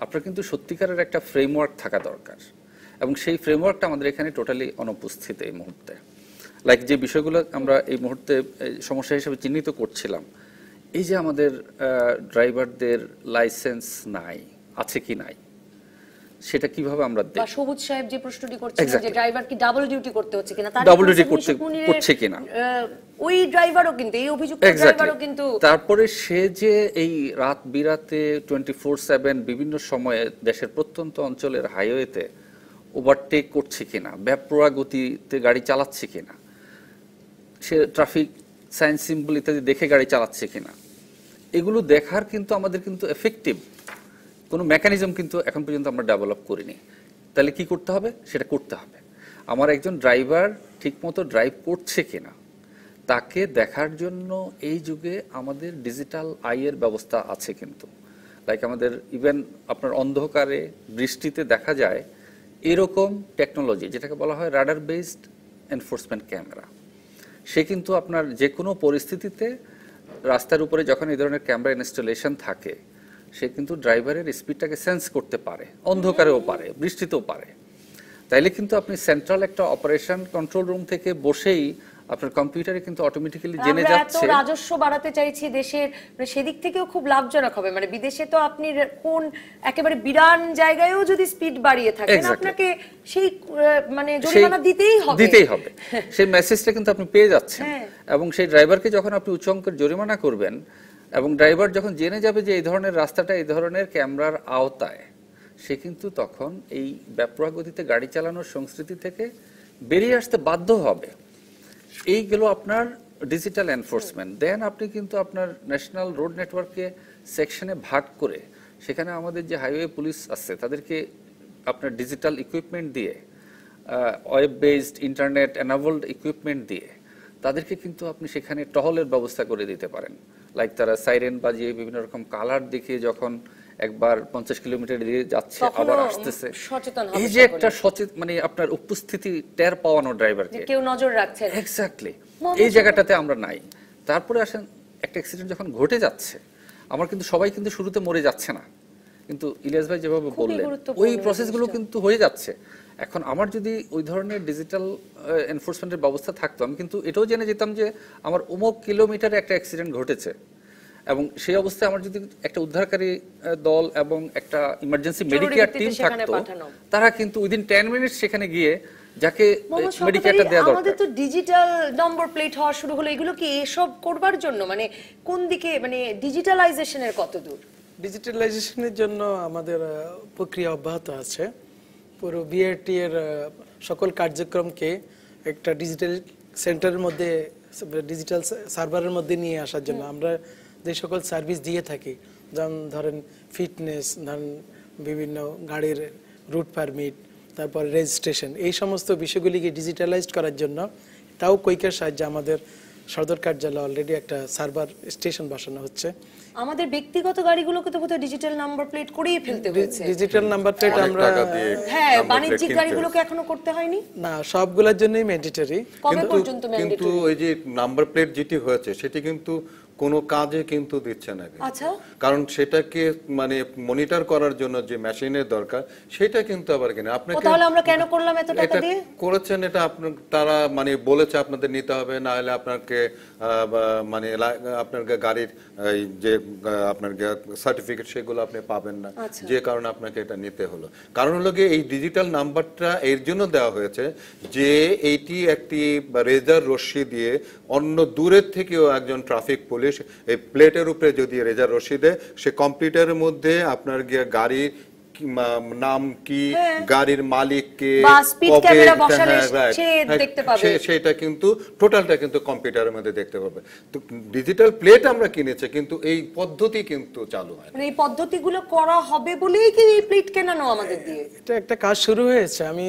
S3: আপনার কিন্তু সত্যিকারের একটা ফ্রেমওয়ার্ক থাকা দরকার, এবং সেই ফ্রেমওয়ার্কটা আমাদের এখানে টোটালি অনুপস্থিত এই মুহূর্তে। লাইক যে বিষয়গুলো আমরা এই মুহূর্তে সমস্যা হিসেবে চিহ্নিত করছিলাম, এই যে আমাদের ড্রাইভারদের লাইসেন্স নাই, আছে কি নাই, সেটা কিভাবে আমরা দেখব?
S1: বা সবুজ সাহেব যে প্রশ্নটি করছেন যে ড্রাইভার কি ডাবল ডিউটি করতে হচ্ছে কিনা, তার
S3: ডাবল ডিউটি করছে কিনা,
S1: ওই ড্রাইভারও কিন্তু এই অভিযুক্ত ড্রাইভারও কিন্তু,
S3: তারপরে সে যে এই রাত বিরাতে 24/7 বিভিন্ন সময়ে দেশের প্রত্যন্ত অঞ্চলের হাইওয়েতে ওভারটেক করছে কিনা, বেপরোয়া গতিতে গাড়ি চালাচ্ছে কিনা, সে ট্রাফিক সাইন সিম্বল ইত্যাদি দেখে গাড়ি চালাচ্ছে কিনা, এগুলো দেখার কিন্তু আমাদের কিন্তু এফেক্টিভ কোনো মেকানিজম কিন্তু এখন পর্যন্ত আমরা ডেভেলপ করিনি। তাহলে কি করতে হবে? সেটা করতে হবে। আমার একজন ড্রাইভার ঠিকমতো ড্রাইভ করছে কিনা তাকে দেখার জন্য এই যুগে আমাদের ডিজিটাল আইয়ের ব্যবস্থা আছে কিন্তু, লাইক আমাদের ইভেন আপনার অন্ধকারে বৃষ্টিতে দেখা যায় এরকম টেকনোলজি যেটাকে বলা হয় রাডার বেসড এনফোর্সমেন্ট ক্যামেরা, সে কিন্তু আপনার যে কোনো পরিস্থিতিতে রাস্তার উপরে যখন এই ধরনের ক্যামেরা ইনস্টলেশন থাকে, সে কিন্তু ড্রাইভারের স্পিডটাকে সেন্স করতে পারে, অন্ধকারেও পারে, বৃষ্টিতেও পারে। তাইলে কিন্তু আপনি সেন্ট্রাল একটা অপারেশন কন্ট্রোল রুম থেকে বসেই আপনার কম্পিউটারে কিন্তু অটোমেটিক্যালি জেনে
S1: আমরা এত
S3: যাচ্ছে।
S1: রাজস্ব বাড়াতে চাইছি দেশের, মানে সেদিক থেকেও খুব লাভজনক হবে। মানে বিদেশে তো আপনি কোন একেবারে বিরান জায়গায়ও যদি স্পিড বাড়িয়ে থাকেন,
S3: Exactly.
S1: আপনাকে সেই মানে জরিমানা দিতেই হবে।
S3: সেই মেসেজটা কিন্তু আপনি পেয়ে যাচ্ছেন।
S1: হ্যাঁ।
S3: এবং সেই ড্রাইভারকে যখন আপনি উচ্চ অঙ্কের জরিমানা করবেন, এবং ড্রাইভার যখন জেনে যাবে যে এই ধরনের রাস্তাটা এই ধরনের ক্যামেরার আওতায়, সে কিন্তু তখন এই বেপরোয়া গতিতে গাড়ি চালানোর সংস্কৃতি থেকে বেরিয়ে আসতে বাধ্য হবে। এই গেল আপনার ডিজিটাল এনফোর্সমেন্ট। দেন আপনি কিন্তু আপনার ন্যাশনাল রোড নেটওয়ার্ককে সেকশনে ভাগ করে, সেখানে আমাদের যে হাইওয়ে পুলিশ আছে তাদেরকে আপনার ডিজিটাল ইকুইপমেন্ট দিয়ে, web based internet enabled equipment দিয়ে তাদেরকে কিন্তু আপনি সেখানে টহলের ব্যবস্থা করে দিতে পারেন। লাইক তারা সাইরেন বাজিয়ে বিভিন্ন রকম কালার দেখিয়ে যখন একবার 50 কিলোমিটার দিয়ে যাচ্ছে আবার আসতেছে, এই যে একটা সচেতন মানে আপনার উপস্থিতি টের পাওয়ানো ড্রাইভারকে,
S1: কেউ নজর রাখছে।
S3: এক্স্যাক্টলি এই জায়গাটাতে আমরা নাই। তারপরে আসেন একটা অ্যাক্সিডেন্ট যখন ঘটে যাচ্ছে, আমার কিন্তু সবাই কিন্তু শুরুতে মরে যাচ্ছে না, কিন্তু ইলিয়াস ভাই যেভাবে বললেন ওই প্রসেসগুলো কিন্তু হয়ে যাচ্ছে। এখন আমার যদি ওই ধরনের ডিজিটাল এনফোর্সমেন্টের ব্যবস্থা থাকতো, আমি কিন্তু এটাও জেনে যেতাম যে আমার অমুক কিলোমিটারে একটা অ্যাক্সিডেন্ট ঘটেছে, এবং সেই অবস্থায় আমার যদি একটা উদ্ধারকারী দল এবং একটা ইমার্জেন্সি মেডিকেয়ার টিম থাকতো, তারা কিন্তু উইদিন 10 মিনিটস সেখানে গিয়ে যাকে মেডিকেয়ারটা দেওয়া দরকার।
S1: আমাদের তো ডিজিটাল নম্বর প্লেট হওয়া শুরু হলো, এগুলো কি এসব করবার জন্য, মানে কোন দিকে, মানে ডিজিটালাইজেশনের কত দূর?
S4: ডিজিটালাইজেশনের জন্য আমাদের প্রক্রিয়া অব্যাহত আছে। পুরো বিআরটি এর সকল কার্যক্রমকে একটা ডিজিটাল সেন্টারের মধ্যে, ডিজিটাল সার্ভারের মধ্যে নিয়ে আসার জন্য আমরা যে সকল সার্ভিস দিয়ে থাকি, যেমন ধরেন ফিটনেস, ধরেন বিভিন্ন গাড়ির রুট পারমিট, তারপর রেজিস্ট্রেশন, এই সমস্ত বিষয়গুলিকে ডিজিটালাইজড করার জন্য তাও কুইকের সাহায্যে আমাদের সদর কার্যালয়ে অলরেডি একটা সার্ভার স্টেশন বসানো হচ্ছে।
S1: আমাদের ব্যক্তিগত গাড়িগুলোকে তো বোধহয় ডিজিটাল নাম্বার প্লেট করেই ফেলতে হয়েছে।
S4: ডিজিটাল নাম্বার প্লেট আমরা,
S1: হ্যাঁ, বাণিজ্যিক গাড়িগুলোকে এখনো করতে হয়নি
S4: না, সবগুলোর জন্যই ম্যান্ডেটরি।
S1: কবে পর্যন্ত ম্যান্ডেটরি?
S2: কিন্তু ওই যে নাম্বার প্লেট যেটি হয়েছে সেটি কিন্তু কোনো কাজে কিন্তু দিচ্ছে না।
S1: আচ্ছা,
S2: কারণ সেটাকে মানে মনিটর করার জন্য যে মেশিনের দরকার সেটা কিন্তু আবার কিনা আপনাকে,
S1: তাহলে আমরা কেন করলাম এত টাকা দিয়ে?
S2: করেছেন এটা আপনার, তারা মানে বলেছে আপনাদের নিতে হবে, না হলে আপনাকে মানে আপনার গাড়ির যে আপনার সার্টিফিকেট সেগুলো আপনি পাবেন না, যে কারণে আপনাকে এটা নিতে হলো। কারণ হলো গিয়ে এই ডিজিটাল নাম্বারটা এর জন্য দেওয়া হয়েছে যে এইটি একটি রেজার রশ্মি দিয়ে অন্য দূরের থেকেও একজন ট্রাফিক পুলিশ এই প্লেটের উপরে যদি রেজার রশ্মি দেয়, সে কম্পিউটারের মধ্যে আপনার গাড়ির নাম কি, গাড়ির মালিক কে, সেটা কিন্তু টোটালটা কিন্তু কম্পিউটারের মধ্যে দেখতে পাবে। তো ডিজিটাল প্লেট আমরা কিনেছি, কিন্তু এই পদ্ধতি কিন্তু চালু হয় না।
S1: এই পদ্ধতিগুলো করা হবে বলেই কি এই প্লেট কেনানো আমাদের দিয়ে?
S4: এটা একটা কাজ শুরু হয়েছে। আমি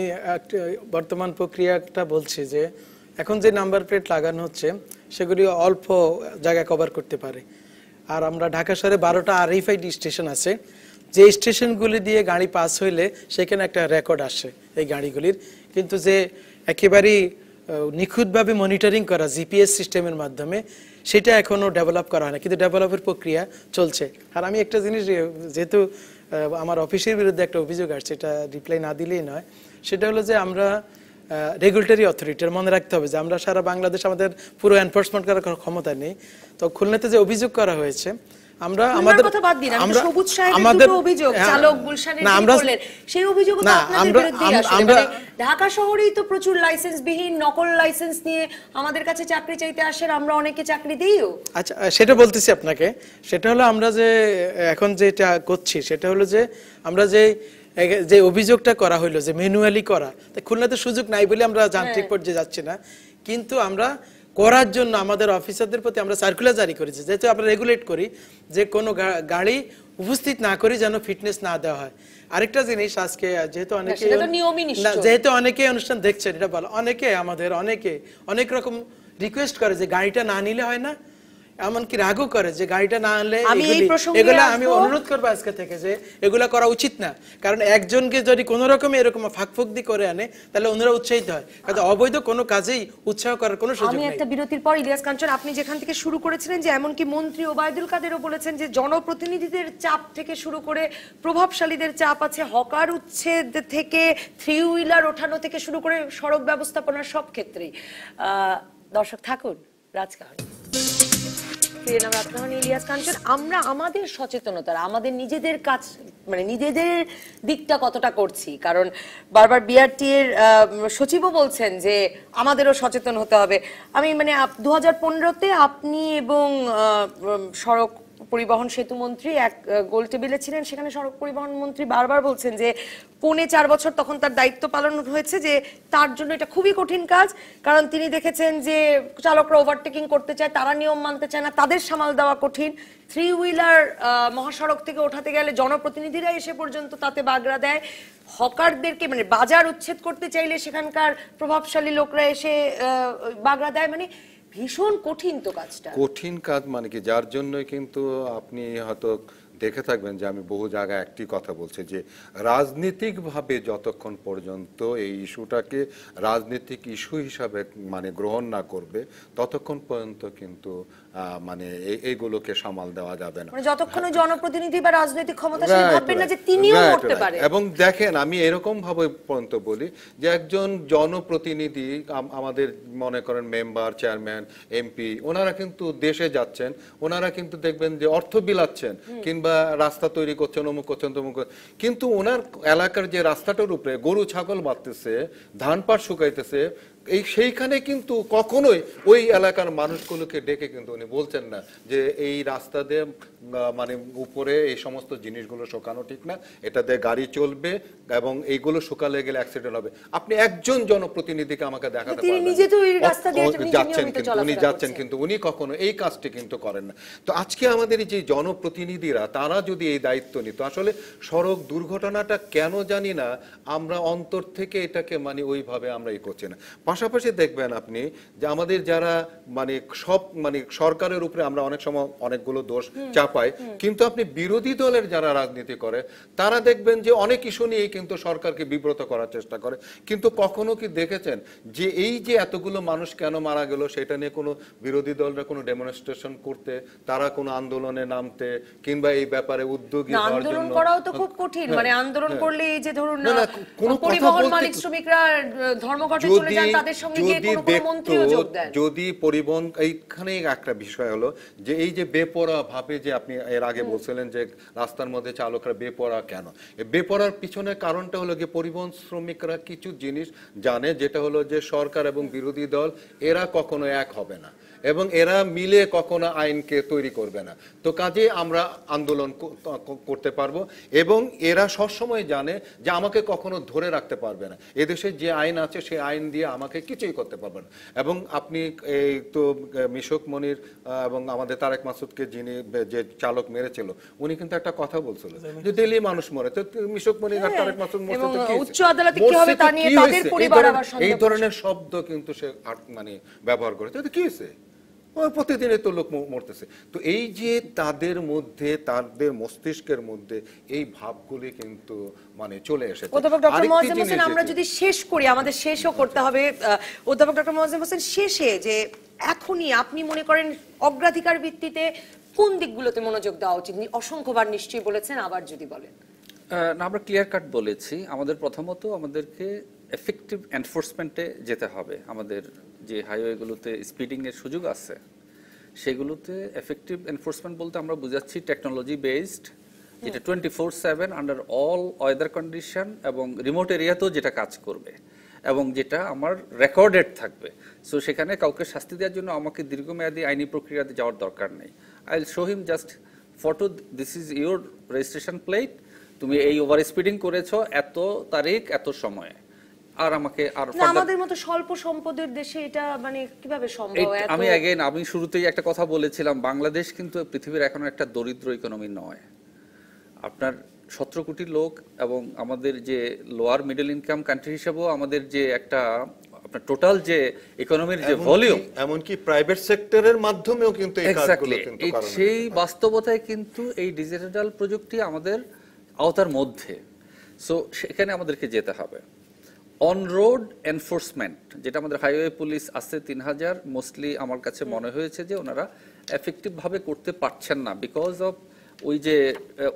S4: বর্তমান প্রক্রিয়াটা বলছি যে এখন যে নাম্বার প্লেট লাগানো হচ্ছে সেগুলি অল্প জায়গা কভার করতে পারে। আর আমরা ঢাকা শহরে 12টা RFID স্টেশন আছে, যে স্টেশনগুলি দিয়ে গাড়ি পাস হইলে সেখানে একটা রেকর্ড আসে এই গাড়িগুলির, কিন্তু যে একেবারেই নিখুঁতভাবে মনিটরিং করা জিপিএস সিস্টেমের মাধ্যমে সেটা এখনো ডেভেলপ করা হয় না, কিন্তু ডেভেলপের প্রক্রিয়া চলছে। আর আমি একটা জিনিস, যেহেতু আমার অফিসের বিরুদ্ধে একটা অভিযোগ আসছে, এটা রিপ্লাই না দিলেই নয়, সেটা হলো যে আমরা রেগুলেটরি অথরিটির মনে রাখতে হবে যে আমরা সারা বাংলাদেশ আমাদের পুরো এনফোর্সমেন্ট করার ক্ষমতা নেই। তো খুলনাতে যে অভিযোগ করা হয়েছে, আমরা আমাদের
S1: সবুজ সাহেবের অভিযোগ চালক গুলশানের করলেন, সেই অভিযোগ তো আপনাদের বিরুদ্ধেই আসে। মানে ঢাকা শহরেই তো প্রচুর লাইসেন্সবিহীন নকল লাইসেন্স নিয়ে আমাদের কাছে চাকরি চাইতে আসেন, আমরা অনেকে চাকরি দিইও।
S4: আচ্ছা, সেটা বলতেছি আপনাকে। সেটা হলো আমরা যে এখন যেটা করছি সেটা হলো যে আমরা যে অভিযোগটা করা হইলো যে ম্যানুয়ালি করা, খুলনাতে সুযোগ নাই বলে আমরা যান্ত্রিক পর্যায়ে যাচ্ছি না, কিন্তু আমরা করার জন্য আমাদের অফিসারদের প্রতি আমরা সার্কুলার জারি করেছি, যেহেতু আমরা রেগুলেট করি যে কোনো গাড়ি উপস্থিত না করি যেন ফিটনেস না দেওয়া হয়। আরেকটা জিনিস, আজকে যেহেতু অনেকে অনুষ্ঠান দেখছেন, এটা বলো, অনেকে অনেক রকম রিকোয়েস্ট করে যে গাড়িটা না নিলে হয় না, এমনকি রাগও করে যে গাড়িটা না আনলে
S1: আমি এই প্রসঙ্গে
S4: এগুলা
S1: আসবো।
S4: আমি অনুরোধ করবো আজকে থেকে যে এগুলা করা উচিত না, কারণ একজনকে যদি কোনো রকমে এরকম ফাঁকফুকদি করে আনে তাহলে অন্যরা উৎসাহিত হয়, কারণ অবৈধ কোনো কাজেই উৎসাহ করার কোনো সুযোগ
S1: আমি
S4: নেই।
S1: একটা বিরতির পর ইলিয়াস কাঞ্চন, আপনি যেখান থেকে শুরু করেছিলেন যে এমনকি মন্ত্রী ওবায়দুল কাদেরও বলেছেন যে জনপ্রতিনিধিদের চাপ থেকে শুরু করে প্রভাবশালীদের চাপ আছে, হকার উচ্ছেদ থেকে থ্রি হুইলার ওঠানো থেকে শুরু করে সড়ক ব্যবস্থাপনার সব ক্ষেত্রেই। দর্শক থাকুন, রাজকাহন ইলিয়াস কাঞ্চন, আমরা আমাদের সচেতনতার, আমাদের নিজেদের কাজ মানে নিজেদের দিকটা কতটা করছি, কারণ বারবার বিআরটি এর সচিবও বলছেন যে আমাদেরও সচেতন হতে হবে। আমি মানে 2015-তে আপনি এবং সড়ক পরিবহন সেতু মন্ত্রী এক গোল টেবিলে ছিলেন, সেখানে সড়ক পরিবহন মন্ত্রী বারবার বলছেন যে 4.5 বছর তখন তার দায়িত্ব পালন হয়েছে, যে তার জন্য এটা খুবই কঠিন কাজ, কারণ তিনি দেখেছেন যে চালকরা ওভারটেকিং করতে চায়, তারা নিয়ম মানতে চায় না, তাদের সামাল দেওয়া কঠিন। থ্রি হুইলার মহাসড়ক থেকে ওঠাতে গেলে জনপ্রতিনিধিরা এসে পর্যন্ত তাতে বাগড়া দেয়, হকারদেরকে মানে বাজার উচ্ছেদ করতে চাইলে সেখানকার প্রভাবশালী লোকরা এসে বাগড়া দেয়, মানে ভীষণ কঠিন তো কাজটা।
S2: কঠিন কাজ মানে কি, যার জন্যই কিন্তু আপনি হয়তো দেখে থাকবেন যে আমি বহু জায়গায় একটি কথা বলছি যে রাজনীতিকভাবে যতক্ষণ পর্যন্ত এই ইস্যুটাকে রাজনৈতিক ইস্যু হিসাবে মানে গ্রহণ না করবে ততক্ষণ পর্যন্ত কিন্তু মানে এইগুলোকে সামাল দেওয়া যাবে না,
S1: মানে যতক্ষণ জনপ্রতিনিধি বা রাজনৈতিক ক্ষমতাশালী ভাববেন না যে তিনিও করতে পারে।
S2: এবং দেখেন আমি এরকম ভাবে পর্যন্ত বলি যে একজন জনপ্রতিনিধি আমাদের মনে করেন মেম্বার, চেয়ারম্যান, এমপি, ওনারা কিন্তু দেশে যাচ্ছেন, ওনারা কিন্তু দেখবেন যে অর্থ বিলাচ্ছেন কিংবা রাস্তা তৈরি করছেন, অমুক করছেন, তমুক করছেন, কিন্তু ওনার এলাকার যে রাস্তাটার উপরে গরু ছাগল বাঁধতেছে, ধান পাট শুকাইতেছে, সেইখানে কিন্তু কখনোই ওই এলাকার মানুষগুলোকে ডেকে কিন্তু উনি বলছেন না যে এই রাস্তা দিয়ে মানে উপরে এই সমস্ত জিনিসগুলো শুকানো ঠিক না, এটা দিয়ে গাড়ি চলবে এবং এইগুলো শুকালে গেলে অ্যাক্সিডেন্ট হবে। আপনি একজন জনপ্রতিনিধিকে আমাকে দেখাতে পারবেন যাচ্ছেন কিন্তু উনি যাচ্ছেন কিন্তু উনি কখনো এই কাজটি কিন্তু করেন না। তো আজকে আমাদের যে জনপ্রতিনিধিরা তারা যদি এই দায়িত্ব নিত, আসলে সড়ক দুর্ঘটনাটা কেন জানি না আমরা অন্তর থেকে এটাকে মানে ওইভাবে আমরা করছি না। পাশাপাশি দেখবেন আপনি যে আমাদের যারা মানে সব মানে সরকারের উপরে আমরা অনেক সময় অনেকগুলো দোষ চাপাই, কিন্তু আপনি বিরোধী দলের যারা রাজনীতি করে তারা দেখবেন যে অনেক ইস্যু নিয়ে কিন্তু সরকারকে বিব্রত করার চেষ্টা করে, কিন্তু কখনো কি দেখেছেন যে এই যে এতগুলো মানুষ কেন মারা গেল সেটা নিয়ে কোনো বিরোধী দলরা কোনো ডেমনস্ট্রেশন করতে, তারা কোনো আন্দোলনে নামতে কিংবা এই ব্যাপারে উদ্যোগী হওয়ার জন্য?
S1: আন্দোলন করাও তো খুব কঠিন, মানে আন্দোলন করলে এই যে ধরুন পরিবহন মালিক শ্রমিকরা ধর্মঘটে চলে যান, তাদের সঙ্গে গিয়ে কোনো মন্ত্রীও যোগ দেন।
S2: যদি পরিবহন এইখানে একটা বিষয় হলো যে এই যে বেপরোয়া ভাবে যে আপনি এর আগে বলছিলেন যে রাস্তার মধ্যে চালকরা বেপরোয়া কেন, বেপরোয়ার পিছনে কারণটা হলো যে পরিবহন শ্রমিকরা কিছু জিনিস জানে, যেটা হলো যে সরকার এবং বিরোধী দল এরা কখনো এক হবে না এবং এরা মিলে কখনো আইনকে তৈরি করবে না, তো কাজে আমরা আন্দোলন করতে পারবো এবং এরা সবসময় জানে যে আমাকে কখনো ধরে রাখতে পারবে না, এদেশে যে আইন আছে সেই আইন দিয়ে আমাকে কিছুই করতে পারবে না। এবং আপনি এই তো মিশক মনির এবং আমাদের তারেক মাসুদকে যিনি যে চালক মেরেছিল উনি কিন্তু একটা কথা বলছিল যে দিল্লি মানুষ মরে, তো মিশক মনির আর তারেক মাসুদ
S1: উচ্চ আদালতে কি হবে তা নিয়ে তাদের পরিবার আবার
S2: এই ধরনের শব্দ কিন্তু সে মানে ব্যবহার করে, তো কি হয়েছে প্রতিদিনই তো লোক মরতেছে। তো এই যে তাদের মধ্যে তাদের মস্তিষ্কের মধ্যে এই ভাবগুলি কিন্তু মানে চলে এসেছে।
S1: অধ্যাপক ডক্টর মোয়াজ্জেম হোসেন, আমরা যদি শেষ করি, আমাদের শেষও করতে হবে, অধ্যাপক ডক্টর মোয়াজ্জেম হোসেন শেষে যে এখনই আপনি মনে করেন অগ্রাধিকার ভিত্তিতে কোন দিকগুলোতে মনোযোগ দেওয়া উচিত? অসংখ্যবার নিশ্চয়ই বলেছেন, আবার যদি বলেন।
S3: না, আমরা ক্লিয়ার কাট বলেছি, আমাদের প্রথমত আমাদেরকে এফেক্টিভ এনফোর্সমেন্টে যেতে হবে। আমাদের যে হাইওয়েগুলোতে স্পিডিং এর সুযোগ আছে সেগুলোতে এফেক্টিভ এনফোর্সমেন্ট বলতে আমরা বুঝাচ্ছি টেকনোলজি বেসড, যেটা 24/7 আন্ডার অল ওয়েদার কন্ডিশন এবং রিমোট এরিয়াতেও যেটা কাজ করবে এবং যেটা আমার রেকর্ডেড থাকবে। সো সেখানে কাউকে শাস্তি দেওয়ার জন্য আমাকে দীর্ঘমেয়াদী আইনি প্রক্রিয়াতে যাওয়ার দরকার নেই। I will show him just photo, this is your registration plate, তুমি এই ওভার স্পিডিং করেছো এত তারিখ এত সময়ে, আর আমাকে আর
S1: আমাদের মতো স্বল্প সম্পদের দেশে এটা মানে কিভাবে সম্ভব?
S3: আমি শুরুতেই একটা কথা বলেছিলাম, বাংলাদেশ কিন্তু পৃথিবীর এখন একটা দরিদ্র ইকোনমি নয়। আপনার 17 কোটি লোক এবং আমাদের যে লোয়ার মিডল ইনকাম কান্ট্রি হিসেবেও আমাদের যে একটা আপনার টোটাল যে ইকোনমির যে ভলিউম,
S6: এমনকি প্রাইভেট সেক্টরের মাধ্যমেও কিন্তু এই কাজগুলো কিন্তু করানো
S3: সেই বাস্তবতায় কিন্তু এই ডিজিটাল প্রযুক্তি আমাদের আওতার মধ্যে। সো সেখানে আমাদেরকে যেতে হবে। অন রোড এনফোর্সমেন্ট, যেটা আমাদের হাইওয়ে পুলিশ আছে 3000, মোস্টলি আমার কাছে মনে হয়েছে যে ওনারা এফেক্টিভ ভাবে করতে পারছেন না, বিকজ অফ ওই যে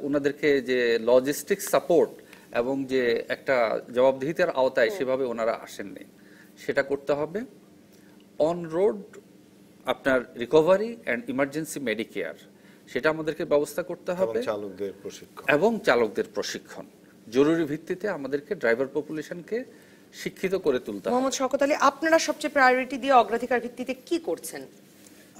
S3: ওনাদেরকে যে লজিস্টিক সাপোর্ট এবং যে একটা জবাবদিহিতার আওতায় সেভাবে ওনারা আসেননি। সেটা করতে হবে। অন রোড আপনার রিকভারি অ্যান্ড ইমার্জেন্সি মেডিকেয়ার, সেটা আমাদেরকে ব্যবস্থা করতে হবে, এবং চালকদের প্রশিক্ষণ জরুরি ভিত্তিতে আমাদেরকে ড্রাইভার পপুলেশনকে শিক্ষিত করে তুলতে হবে।
S1: মোহাম্মদ শওকত আলী, আপনারা সবচেয়ে প্রায়োরিটি দিয়ে অগ্রাধিকার ভিত্তিতে কি করছেন?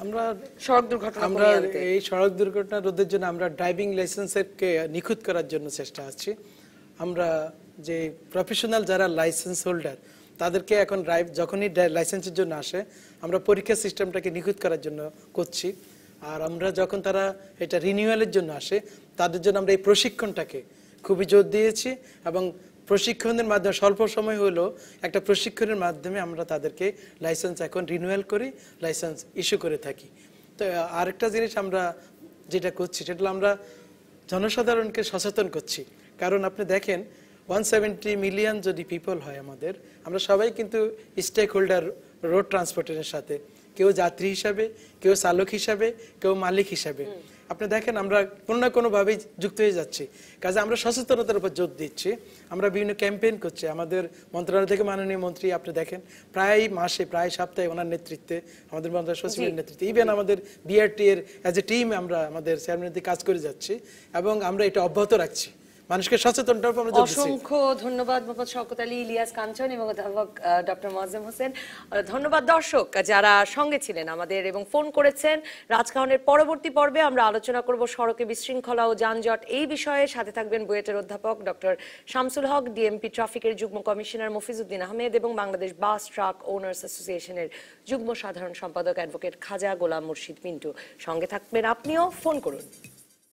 S4: আমরা
S1: সড়ক দুর্ঘটনা
S4: আমরা এই সড়ক দুর্ঘটনা রোধের জন্য আমরা ড্রাইভিং লাইসেন্সকে নিখুঁত করার জন্য চেষ্টা আছি। আমরা যে প্রফেশনাল যারা লাইসেন্স হোল্ডার তাদেরকে এখন যখনই লাইসেন্সের জন্য আসে আমরা পরীক্ষা সিস্টেমটাকে নিখুঁত করার জন্য করছি। আর আমরা যখন তারা এটা রিনিউয়ালের জন্য আসে তাদের জন্য আমরা এই প্রশিক্ষণটাকে খুবই জোর দিয়েছি, এবং প্রশিক্ষণের মাধ্যমে স্বল্প সময় হলেও একটা প্রশিক্ষণের মাধ্যমে আমরা তাদেরকে লাইসেন্স এখন রিনিউয়াল করি, লাইসেন্স ইস্যু করে থাকি। তো আরেকটা জিনিস আমরা যেটা করছি সেটা হলো আমরা জনসাধারণকে সচেতন করছি। কারণ আপনি দেখেন 170 মিলিয়ন যদি পিপল হয় আমাদের, আমরা সবাই কিন্তু স্টেক হোল্ডার রোড ট্রান্সপোর্টের সাথে, কেউ যাত্রী হিসাবে, কেউ চালক হিসাবে, কেউ মালিক হিসাবে। আপনি দেখেন আমরা কোনো না কোনোভাবেই যুক্ত হয়ে যাচ্ছি। কাজে আমরা সচেতনতার উপর জোর দিচ্ছি। আমরা বিভিন্ন ক্যাম্পেইন করছি আমাদের মন্ত্রণালয় থেকে। মাননীয় মন্ত্রী আপনি দেখেন প্রায় মাসে, প্রায় সপ্তাহে ওনার নেতৃত্বে, আমাদের মন্ত্রণালয় সচিবের নেতৃত্বে, ইভেন আমাদের বিআরটি এর অ্যাজ এ টিম আমরা আমাদের চেয়ারম্যানদের কাজ করে যাচ্ছি, এবং আমরা এটা অব্যাহত রাখছি। মানুষকে সচেতনতার উপর আমরা জোর দিচ্ছি।
S1: অসংখ্য ধন্যবাদ মোহাম্মদ শওকত আলী, ইলিয়াস কাঞ্চন এবং অধ্যাপক ডক্টর মোয়াজ্জেম হোসেন। ধন্যবাদ দর্শক যারা সঙ্গে ছিলেন আমাদের এবং ফোন করেছেন। রাজকাহনের পরবর্তী পর্বে আমরা আলোচনা করব সড়কে বিশৃঙ্খলা ও যানজট এই বিষয়ে। সাথে থাকবেন বুয়েটের অধ্যাপক ডক্টর শামসুল হক, ডিএমপি ট্রাফিকের যুগ্ম কমিশনার মফিজউদ্দিন আহমেদ এবং বাংলাদেশ বাস ট্রাক ওনার্স অ্যাসোসিয়েশনের যুগ্ম সাধারণ সম্পাদক অ্যাডভোকেট খাজা গোলাম মুর্শিদ মিন্টু। সঙ্গে থাকবেন আপনিও, ফোন করুন।